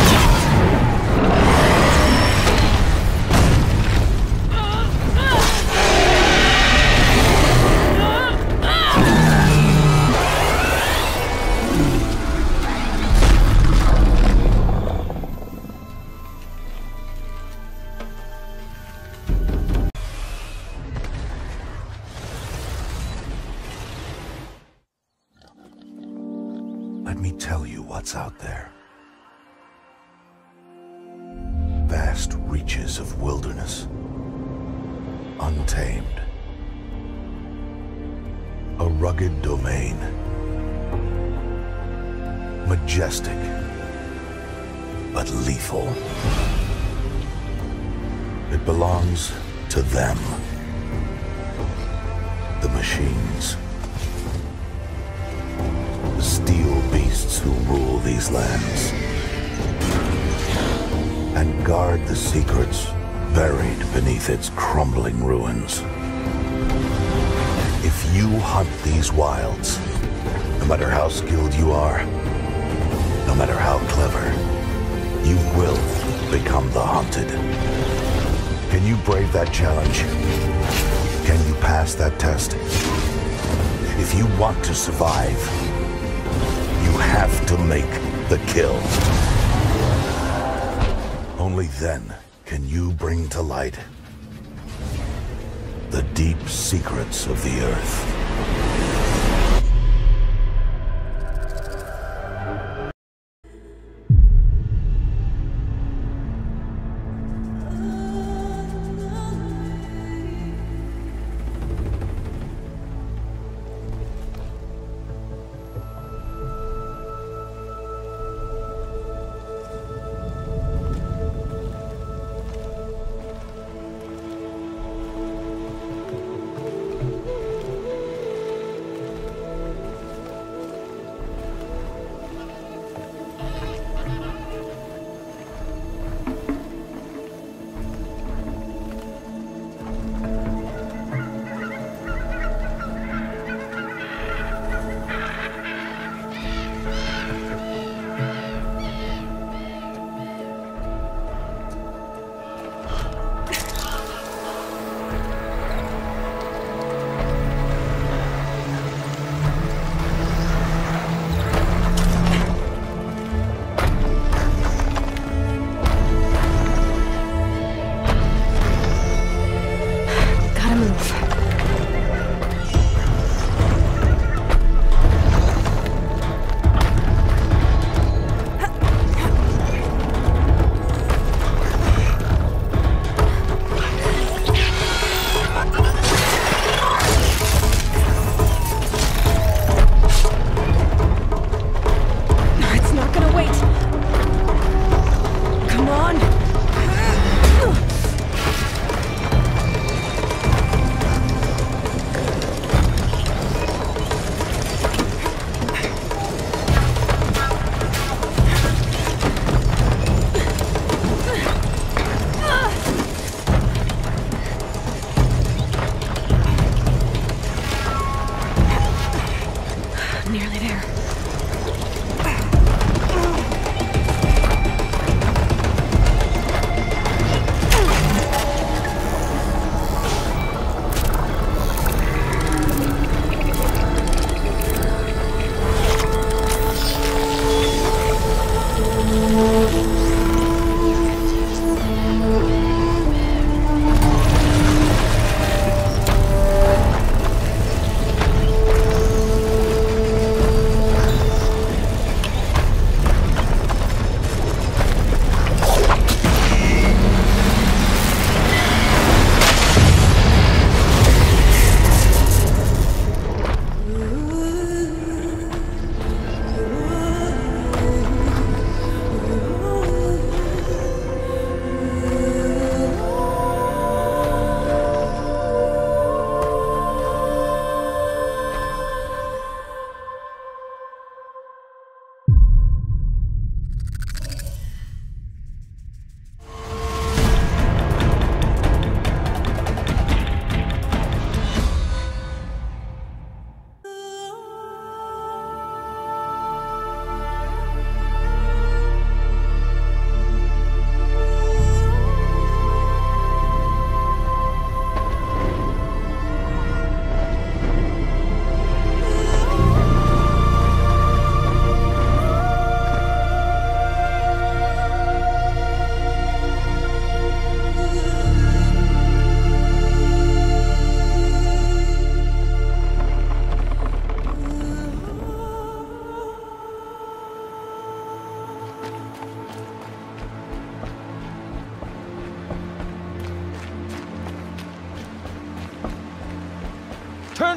Let me tell you what's out there. Vast reaches of wilderness, untamed. A rugged domain, majestic, but lethal. It belongs to them, the machines. The steel beasts who rule these lands and guard the secrets buried beneath its crumbling ruins. If you hunt these wilds, no matter how skilled you are, no matter how clever, you will become the hunted. Can you brave that challenge? Can you pass that test? If you want to survive, you have to make the kill. Only then can you bring to light the deep secrets of the earth.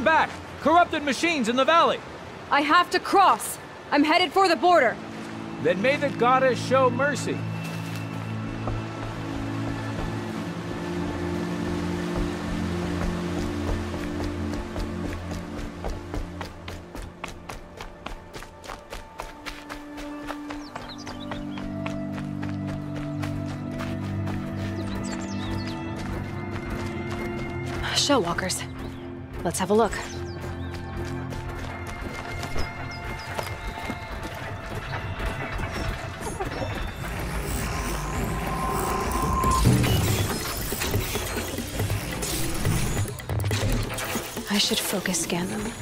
back! Corrupted machines in the valley! I have to cross! I'm headed for the border! Then may the goddess show mercy. Shellwalkers. Let's have a look. I should focus scan them.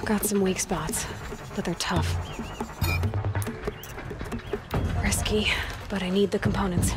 Got some weak spots, but they're tough. Risky, but I need the components.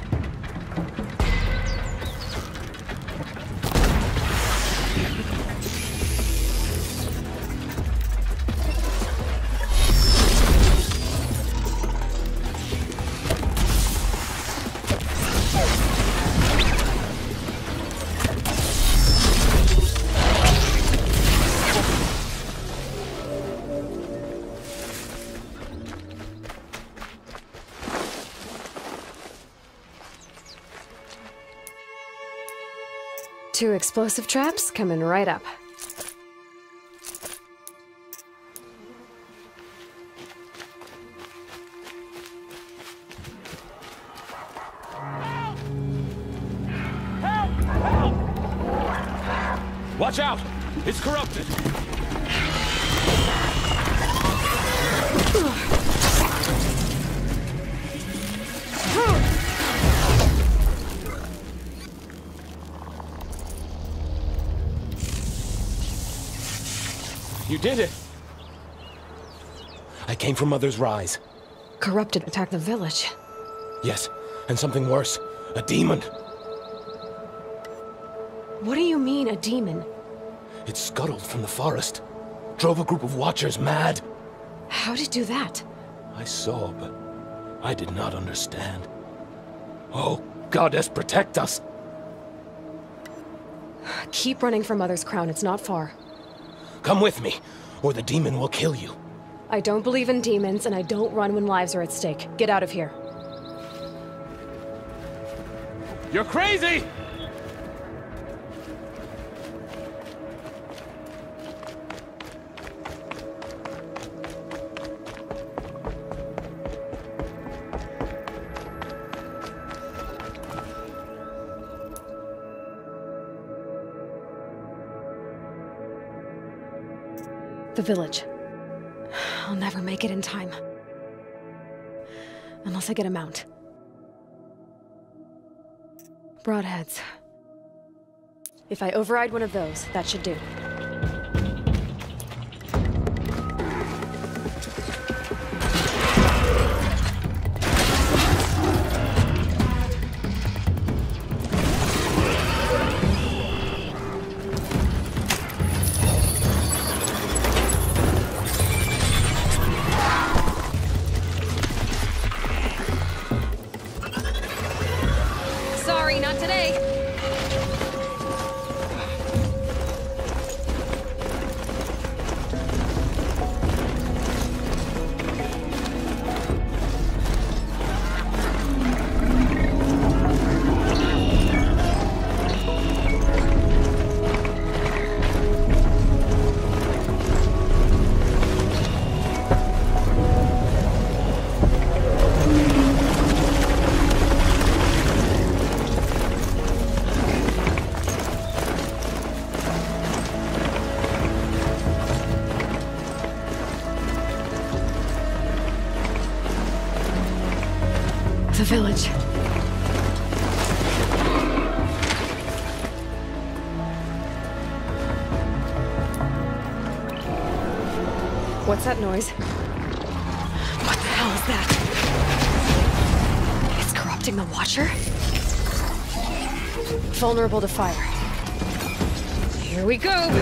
Two explosive traps coming right up. Watch out! It's corrupted! You did it! I came from Mother's Rise. Corrupted attacked the village. Yes, and something worse. A demon. What do you mean, a demon? It scuttled from the forest. Drove a group of Watchers mad. How did it do that? I saw, but I did not understand. Oh, Goddess, protect us! Keep running for Mother's crown, it's not far. Come with me, or the demon will kill you. I don't believe in demons, and I don't run when lives are at stake. Get out of here. You're crazy! The village. I'll never make it in time. Unless I get a mount. Broadheads. If I override one of those, that should do. Sorry, not today. The village. What's that noise? What the hell is that? It's corrupting the Watcher? Vulnerable to fire. Here we go!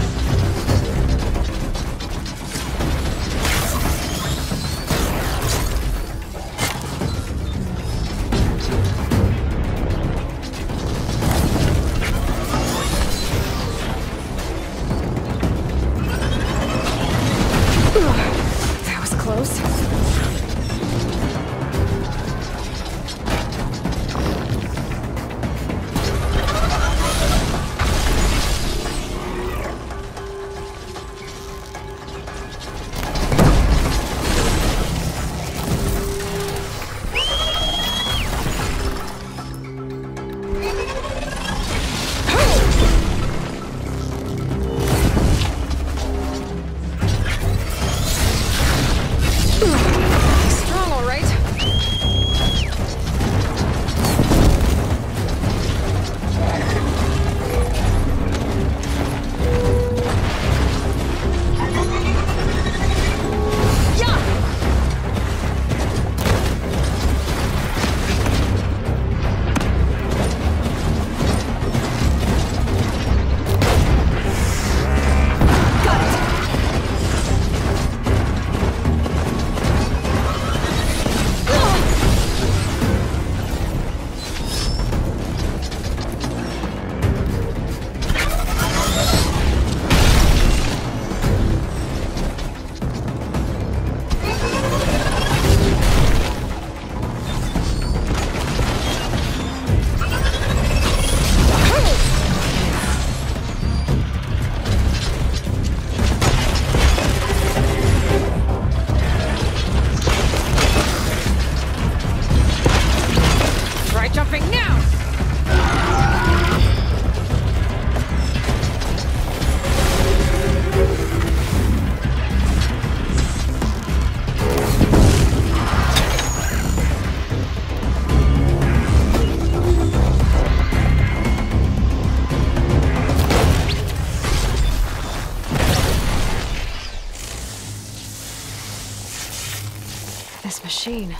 machine.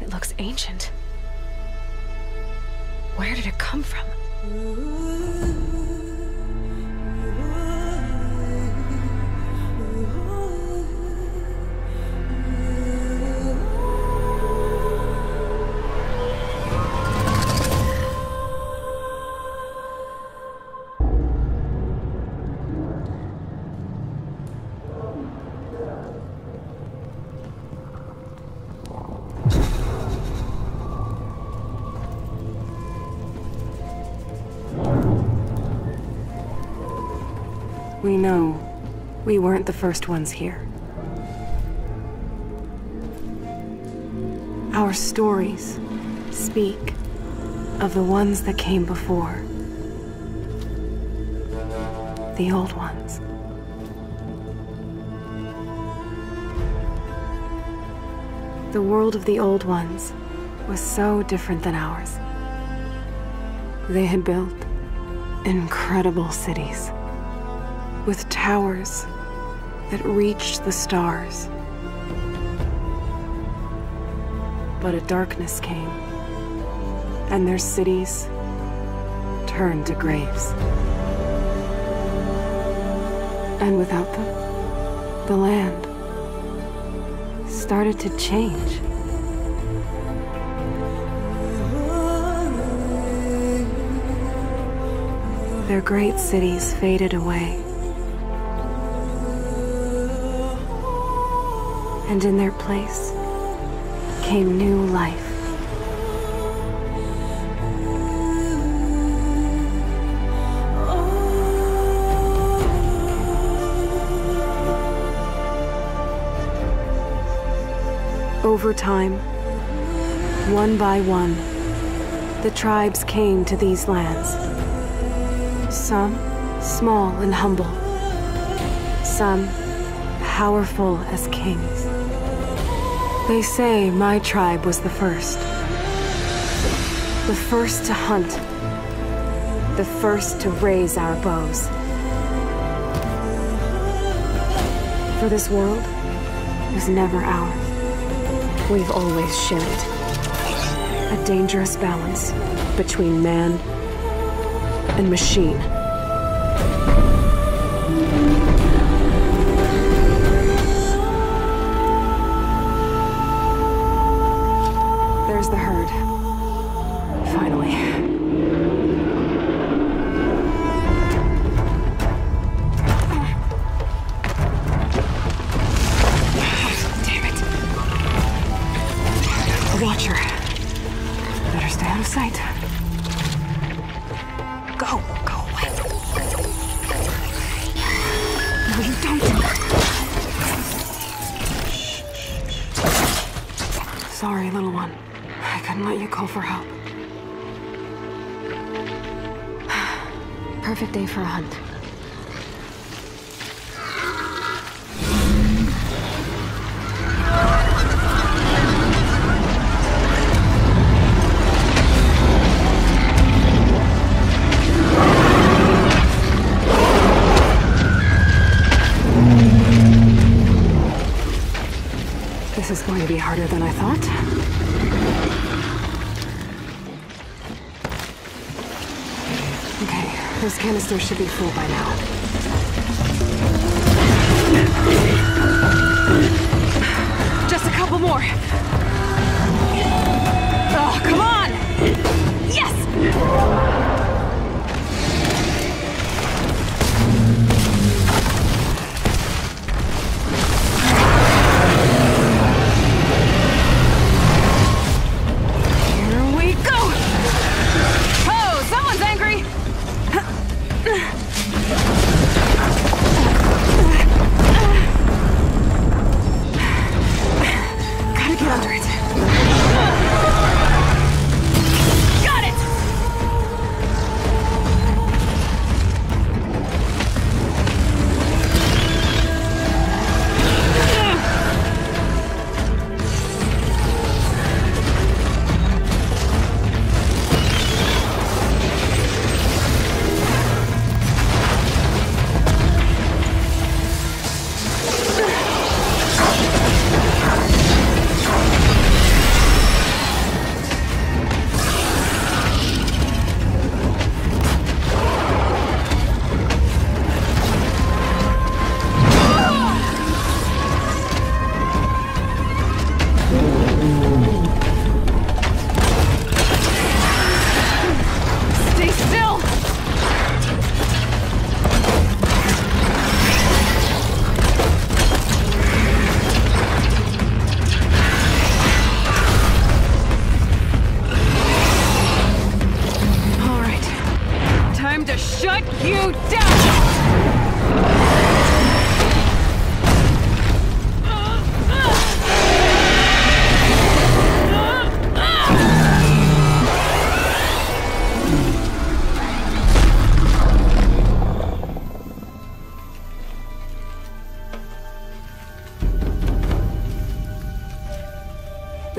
It looks ancient. Where did it come from? We know we weren't the first ones here. Our stories speak of the ones that came before. The old ones. The world of the old ones was so different than ours. They had built incredible cities with towers that reached the stars. But a darkness came, and their cities turned to graves. And without them, the land started to change. Their great cities faded away. And in their place came new life. Over time, one by one, the tribes came to these lands. Some small and humble, some powerful as kings. They say my tribe was the first to hunt, the first to raise our bows. For this world was never ours. We've always shared it. A dangerous balance between man and machine. There's the herd. Finally. Damn it. A watcher. Better stay out of sight. Go away. No, you don't. Sorry, little one. I couldn't let you call for help. Perfect day for a hunt. This is going to be harder than I thought. Okay, this canister should be full by now. Just a couple more. Oh, come on! Yes! Oh, someone's angry!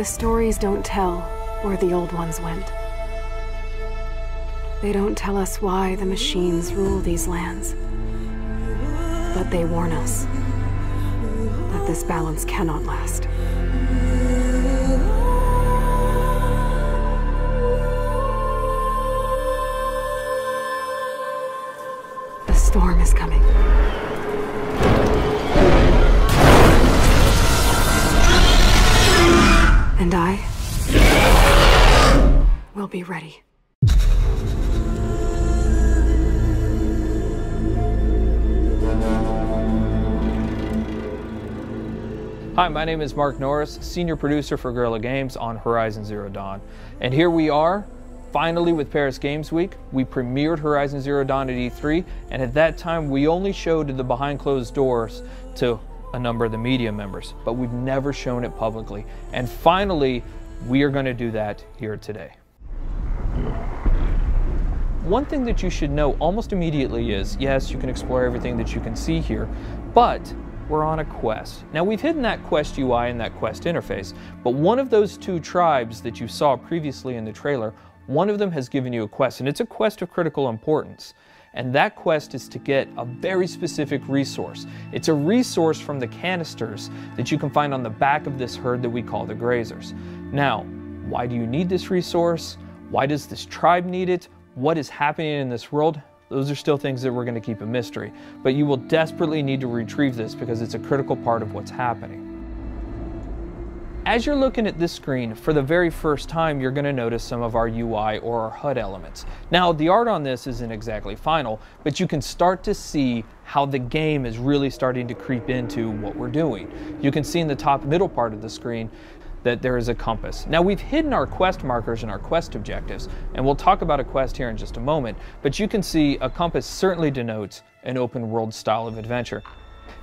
The stories don't tell where the old ones went. They don't tell us why the machines rule these lands. But they warn us that this balance cannot last. The storm is coming. And I will be ready. Hi, my name is Mark Norris, Senior Producer for Guerrilla Games on Horizon Zero Dawn. And here we are, finally with Paris Games Week. We premiered Horizon Zero Dawn at E3, and at that time we only showed the behind closed doors to a number of the media members, but we've never shown it publicly. And finally, we are going to do that here today. One thing that you should know almost immediately is, yes, you can explore everything that you can see here, but we're on a quest. Now, we've hidden that quest UI and that quest interface, but one of those two tribes that you saw previously in the trailer, one of them has given you a quest, and it's a quest of critical importance. And that quest is to get a very specific resource. It's a resource from the canisters that you can find on the back of this herd that we call the grazers. Now, why do you need this resource? Why does this tribe need it? What is happening in this world? Those are still things that we're going to keep a mystery. But you will desperately need to retrieve this because it's a critical part of what's happening. As you're looking at this screen, for the very first time, you're going to notice some of our UI or our HUD elements. Now, the art on this isn't exactly final, but you can start to see how the game is really starting to creep into what we're doing. You can see in the top middle part of the screen that there is a compass. Now, we've hidden our quest markers and our quest objectives, and we'll talk about a quest here in just a moment, but you can see a compass certainly denotes an open world style of adventure.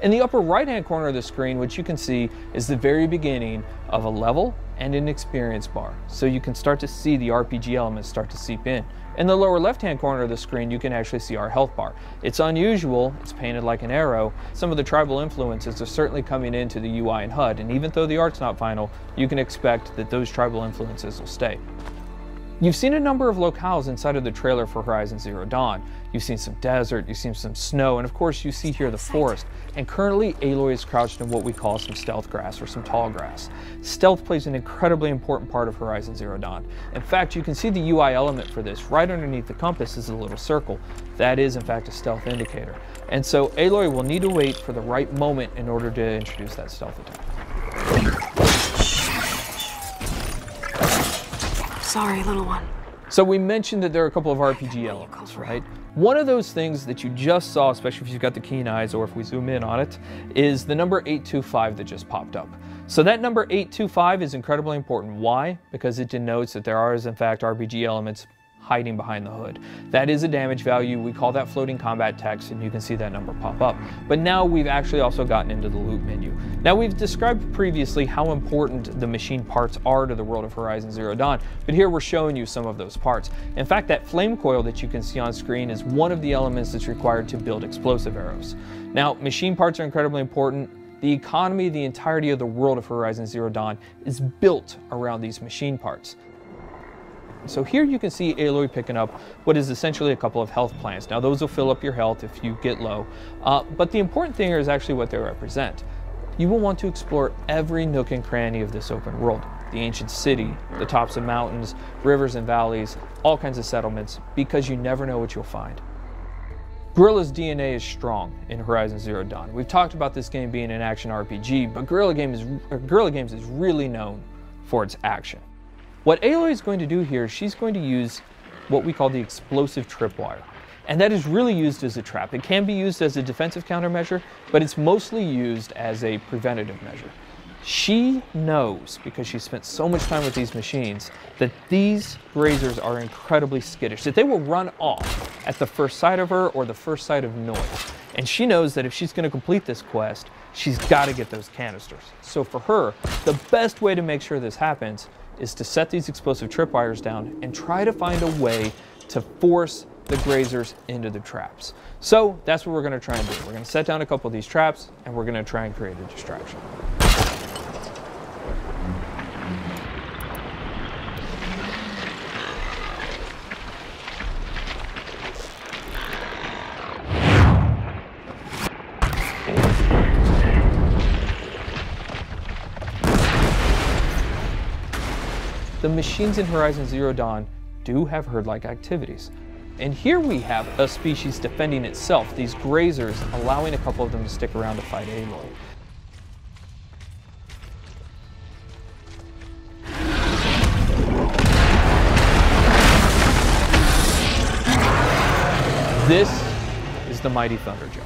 In the upper right-hand corner of the screen, what you can see is the very beginning of a level and an experience bar. So you can start to see the RPG elements start to seep in. In the lower left-hand corner of the screen, you can actually see our health bar. It's unusual, it's painted like an arrow. Some of the tribal influences are certainly coming into the UI and HUD, and even though the art's not final, you can expect that those tribal influences will stay. You've seen a number of locales inside of the trailer for Horizon Zero Dawn. You've seen some desert, you've seen some snow, and of course you see here the forest. And currently Aloy is crouched in what we call some stealth grass or some tall grass. Stealth plays an incredibly important part of Horizon Zero Dawn. In fact, you can see the UI element for this. Right underneath the compass is a little circle. That is in fact a stealth indicator. And so Aloy will need to wait for the right moment in order to introduce that stealth attack. Sorry, little one. So we mentioned that there are a couple of RPG elements, right? One of those things that you just saw, especially if you've got the keen eyes or if we zoom in on it, is the number 825 that just popped up. So that number 825 is incredibly important. Why? Because it denotes that there are, in fact, RPG elements hiding behind the hood. That is a damage value. We call that floating combat text, and you can see that number pop up. But now we've actually also gotten into the loot menu. Now, we've described previously how important the machine parts are to the world of Horizon Zero Dawn, but here we're showing you some of those parts. In fact, that flame coil that you can see on screen is one of the elements that's required to build explosive arrows. Now, machine parts are incredibly important. The economy, the entirety of the world of Horizon Zero Dawn is built around these machine parts. So here you can see Aloy picking up what is essentially a couple of health plants. Now those will fill up your health if you get low, but the important thing here is actually what they represent. You will want to explore every nook and cranny of this open world. The ancient city, the tops of mountains, rivers and valleys, all kinds of settlements, because you never know what you'll find. Guerrilla's DNA is strong in Horizon Zero Dawn. We've talked about this game being an action RPG, but Guerrilla Games is really known for its action. What Aloy is going to do here, she's going to use what we call the explosive tripwire. And that is really used as a trap. It can be used as a defensive countermeasure, but it's mostly used as a preventative measure. She knows, because she spent so much time with these machines, that these grazers are incredibly skittish, that they will run off at the first sight of her or the first sight of noise. And she knows that if she's going to complete this quest, she's got to get those canisters. So for her, the best way to make sure this happens is to set these explosive tripwires down and try to find a way to force the grazers into the traps. So that's what we're going to try and do. We're going to set down a couple of these traps and we're going to try and create a distraction. the machines in Horizon Zero Dawn do have herd-like activities. And here we have a species defending itself, these grazers, allowing a couple of them to stick around to fight Aloy. This is the mighty Thunderjaw.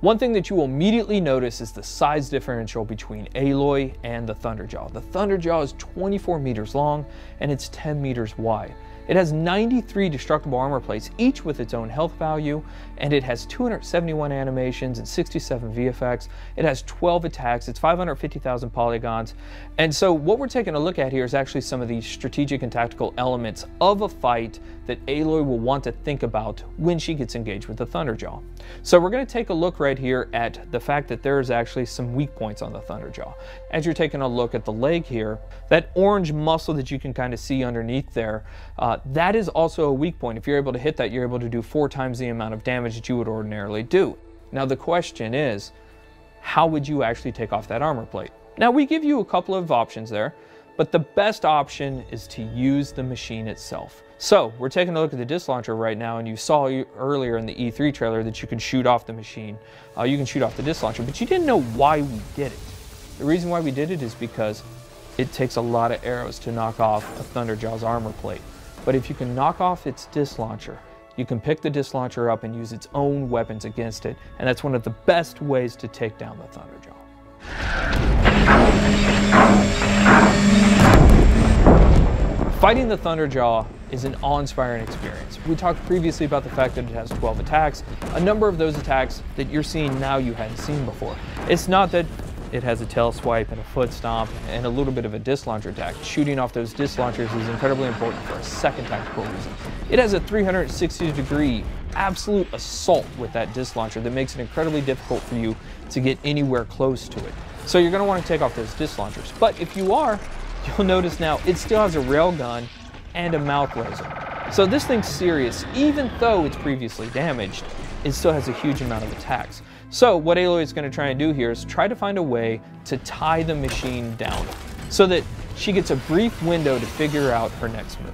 One thing that you will immediately notice is the size differential between Aloy and the Thunderjaw. The Thunderjaw is 24 meters long and it's 10 meters wide. It has 93 destructible armor plates, each with its own health value, and it has 271 animations and 67 VFX. It has 12 attacks, it's 550,000 polygons. And so what we're taking a look at here is actually some of the strategic and tactical elements of a fight that Aloy will want to think about when she gets engaged with the Thunderjaw. So we're going to take a look right here at the fact that there is actually some weak points on the Thunderjaw. As you're taking a look at the leg here, that orange muscle that you can kind of see underneath there, that is also a weak point. If you're able to hit that, you're able to do 4 times the amount of damage that you would ordinarily do. Now the question is, how would you actually take off that armor plate? Now we give you a couple of options there, but the best option is to use the machine itself. So we're taking a look at the disc launcher right now, and you saw earlier in the E3 trailer that you can shoot off the machine. You can shoot off the disc launcher, but you didn't know why we did it. The reason why we did it is because it takes a lot of arrows to knock off a Thunderjaw's armor plate. But if you can knock off its disc launcher, you can pick the disc launcher up and use its own weapons against it, and that's one of the best ways to take down the Thunderjaw. Fighting the Thunderjaw is an awe-inspiring experience. We talked previously about the fact that it has 12 attacks. A number of those attacks that you're seeing now you hadn't seen before. It's not that it has a tail swipe and a foot stomp and a little bit of a disc launcher attack. Shooting off those disc launchers is incredibly important for a second tactical reason. It has a 360-degree absolute assault with that disc launcher that makes it incredibly difficult for you to get anywhere close to it. So you're going to want to take off those disc launchers. But if you are, you'll notice now it still has a railgun and a mouth laser. So this thing's serious. Even though it's previously damaged, it still has a huge amount of attacks. So what Aloy is going to try and do here is try to find a way to tie the machine down so that she gets a brief window to figure out her next move.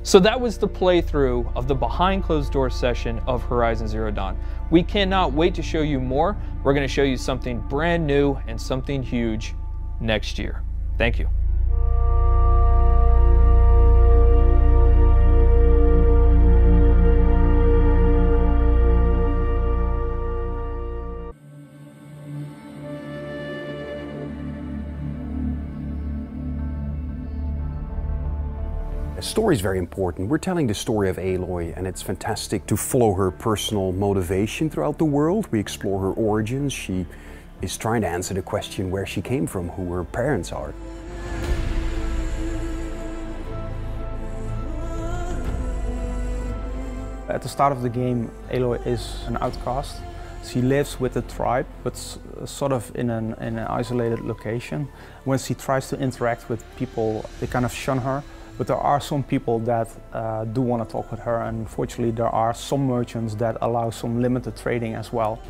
So that was the playthrough of the behind closed door session of Horizon Zero Dawn. We cannot wait to show you more. We're going to show you something brand new and something huge next year. Thank you. The story is very important. We're telling the story of Aloy, and it's fantastic to follow her personal motivation throughout the world. We explore her origins. She is trying to answer the question where she came from, who her parents are. At the start of the game, Aloy is an outcast. She lives with the tribe, but sort of in an isolated location. When she tries to interact with people, they kind of shun her. But there are some people that do want to talk with her, and unfortunately there are some merchants that allow some limited trading as well.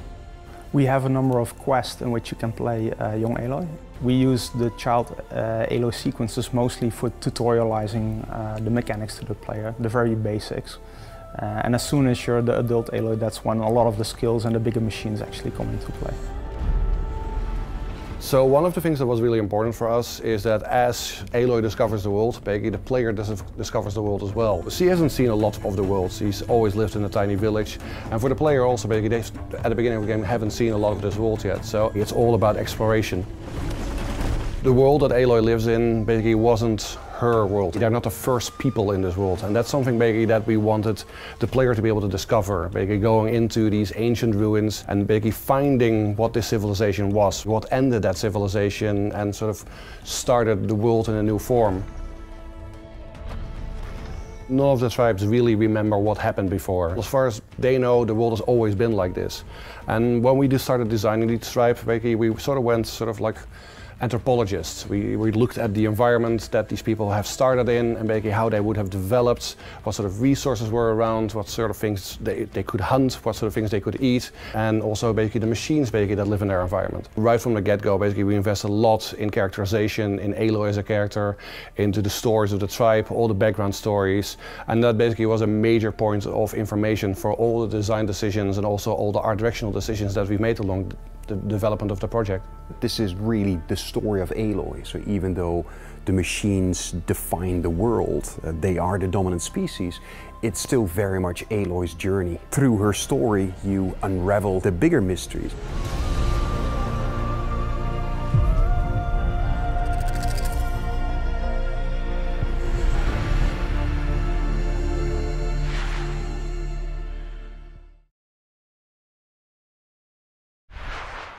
We have a number of quests in which you can play young Aloy. We use the child Aloy sequences mostly for tutorializing the mechanics to the player, the very basics. And as soon as you're the adult Aloy, that's when a lot of the skills and the bigger machines actually come into play. So one of the things that was really important for us is that as Aloy discovers the world, basically the player discovers the world as well. She hasn't seen a lot of the world. She's always lived in a tiny village. And for the player also, basically, they, at the beginning of the game, haven't seen a lot of this world yet. So it's all about exploration. The world that Aloy lives in basically wasn't her world. They're not the first people in this world, and that's something basically that we wanted the player to be able to discover, basically going into these ancient ruins and basically finding what this civilization was, what ended that civilization and sort of started the world in a new form. None of the tribes really remember what happened before. As far as they know, the world has always been like this. And when we just started designing each tribe, basically we sort of went sort of like anthropologists. We looked at the environment that these people have started in and basically how they would have developed, what sort of resources were around, what sort of things they could hunt, what sort of things they could eat, and also basically the machines basically that live in their environment. Right from the get-go, basically we invest a lot in characterization, in Aloy as a character, into the stories of the tribe, all the background stories, and that basically was a major point of information for all the design decisions and also all the art directional decisions that we've made along the development of the project. This is really the story of Aloy, so even though the machines define the world, they are the dominant species, it's still very much Aloy's journey. Through her story, you unravel the bigger mysteries.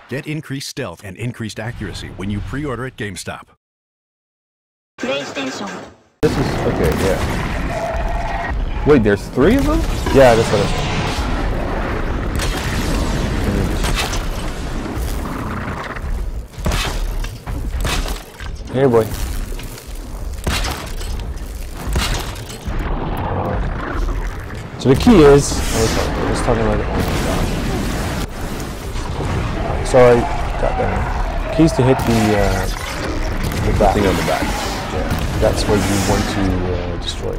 Get increased stealth and increased accuracy when you pre-order at GameStop. PlayStation. This is okay, yeah. Wait, there's 3 of them? Yeah, that's what I said. Here, boy. So the key is, I was talking about it. So I got that. Keys to hit the back. Thing on the back. Yeah, that's what you want to destroy.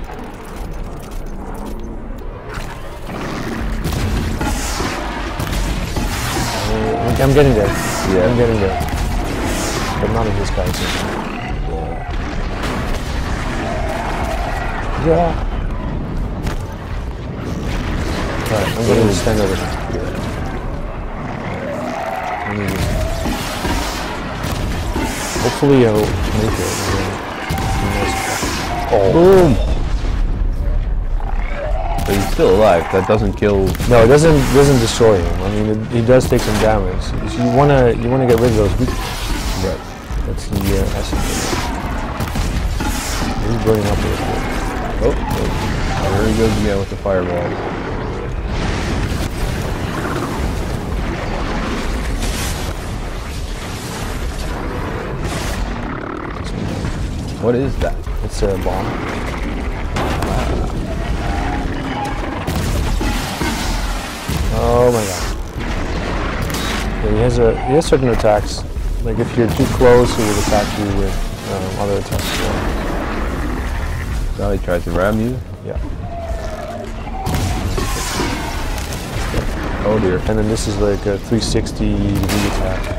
I'm getting there. Yeah, I'm getting there. But none of this guys. Yeah. Alright, I'm going to stand over here. Hopefully I'll make it. Oh. Boom! But he's still alive. That doesn't kill. No, it doesn't destroy him. I mean, he does take some damage. So you wanna get rid of those weak. Right. That's the essence. He's burning up here. Oh, there he goes again with the fireball. What is that? It's a bomb. Oh my god. Yeah, he has certain attacks. Like if you're too close, he will attack you with other attacks as well. Now he tries to ram you? Yeah. Oh dear. And then this is like a 360 degree attack.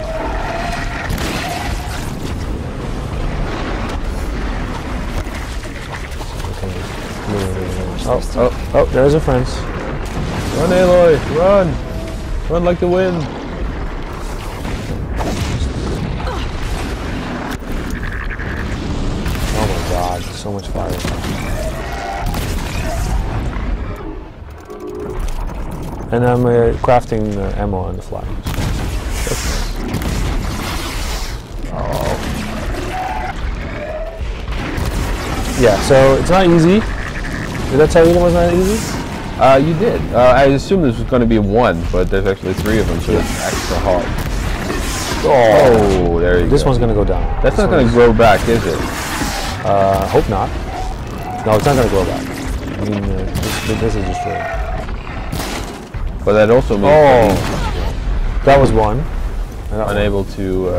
Oh, there's her friends. Run, Aloy, run! Run like the wind. Oh my god, so much fire. And I'm crafting ammo on the fly. Oh. Yeah, so it's not easy. Did I tell you it was not easy? You did. I assumed this was going to be 1, but there's actually 3 of them, so it's extra hard. Oh, there you go. This one's going to go down. That's not going to grow back, is it? Hope not. No, it's not going to grow back. I mean, this is destroyed. But that also means that was 1. Unable to.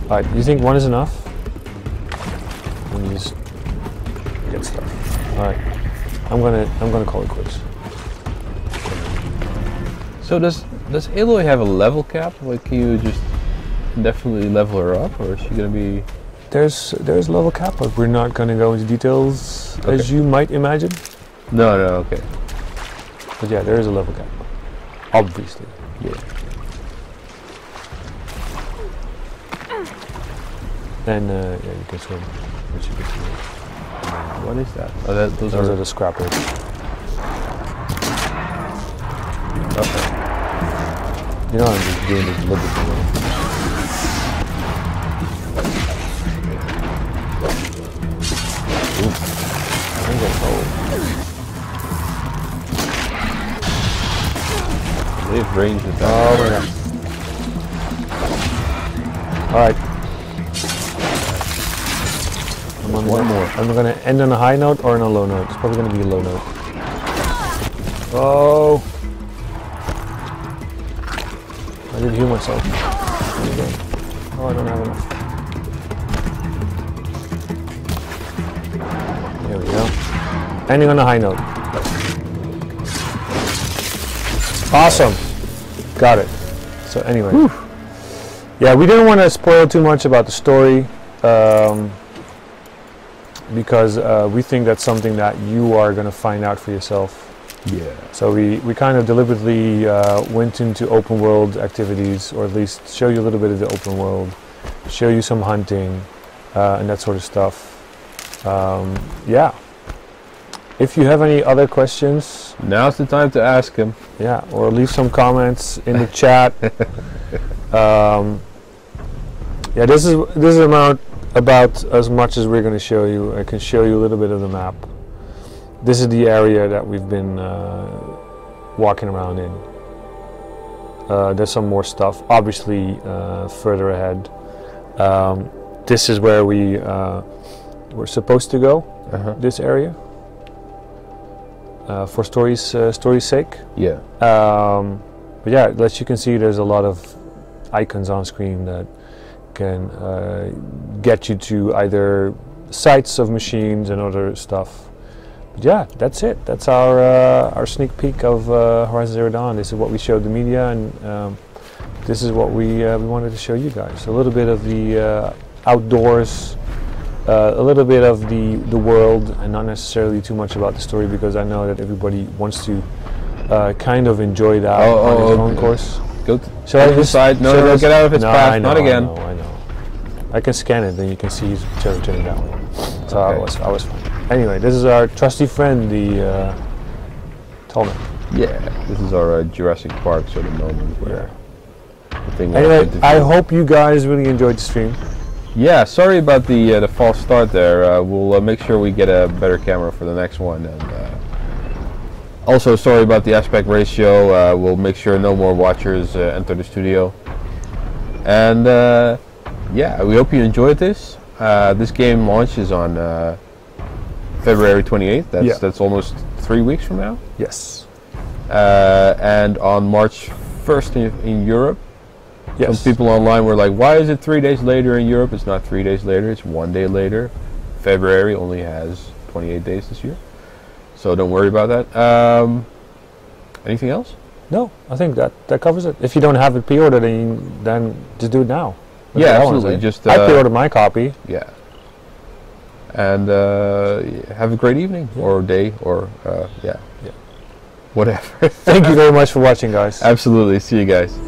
Alright, you think 1 is enough? Let me just get stuff. Alright, I'm gonna call it quits. So does Aloy have a level cap? Like, can you just definitely level her up, or is she gonna be? There's level cap, but we're not gonna go into details as you might imagine. No, okay. But yeah, there is a level cap. Obviously, yeah. And yeah, you can swim. Which you can swim. What is that? Oh, those are the scrappers. Okay. You know, I'm just doing this deliberately. I'm getting cold. They have range attack. Oh my god. Alright. One more. I'm going to end on a high note or on a low note. It's probably going to be a low note. Oh! I did heal myself. Oh, I don't have enough. There we go. Ending on a high note. Awesome. Got it. So anyway. Whew. Yeah, we didn't want to spoil too much about the story because we think that's something that you are going to find out for yourself. Yeah. So we kind of deliberately went into open world activities, or at least show you a little bit of the open world, show you some hunting and that sort of stuff. Yeah. If you have any other questions, now's the time to ask them. Yeah, or leave some comments in the chat. Yeah, this is about as much as we're going to show you. I can show you a little bit of the map. This is the area that we've been walking around in. There's some more stuff, obviously, further ahead. This is where we were supposed to go. This area. For story's sake. Yeah. But yeah, as you can see, there's a lot of icons on screen that can get you to either sites of machines and other stuff. But yeah, that's it. That's our sneak peek of Horizon Zero Dawn. This is what we showed the media, and this is what we wanted to show you guys. A little bit of the outdoors. A little bit of the world, and not necessarily too much about the story, because I know that everybody wants to kind of enjoy that on its own course. Go to the side. No, no, get out of its path. Not again. I know. I can scan it, then you can see he's turning that way. So okay. I was fine. Anyway, this is our trusty friend, the Tolman. Yeah, this is our Jurassic Park sort of moment where. Anyway, I hope you guys really enjoyed the stream. Yeah, sorry about the false start there. We'll make sure we get a better camera for the next one. And also sorry about the aspect ratio. We'll make sure no more watchers enter the studio. And yeah, we hope you enjoyed this. This game launches on February 28th. That's almost 3 weeks from now. Yes. And on March 1st in Europe. Yes. Some people online were like, why is it 3 days later in Europe? It's not 3 days later, it's 1 day later. February only has 28 days this year. So don't worry about that. Anything else? No, I think that covers it. If you don't have it pre-ordered, then just do it now. That's absolutely. Just I pre-ordered my copy. Yeah. And have a great evening or day or yeah. Whatever. Thank you very much for watching, guys. Absolutely. See you guys.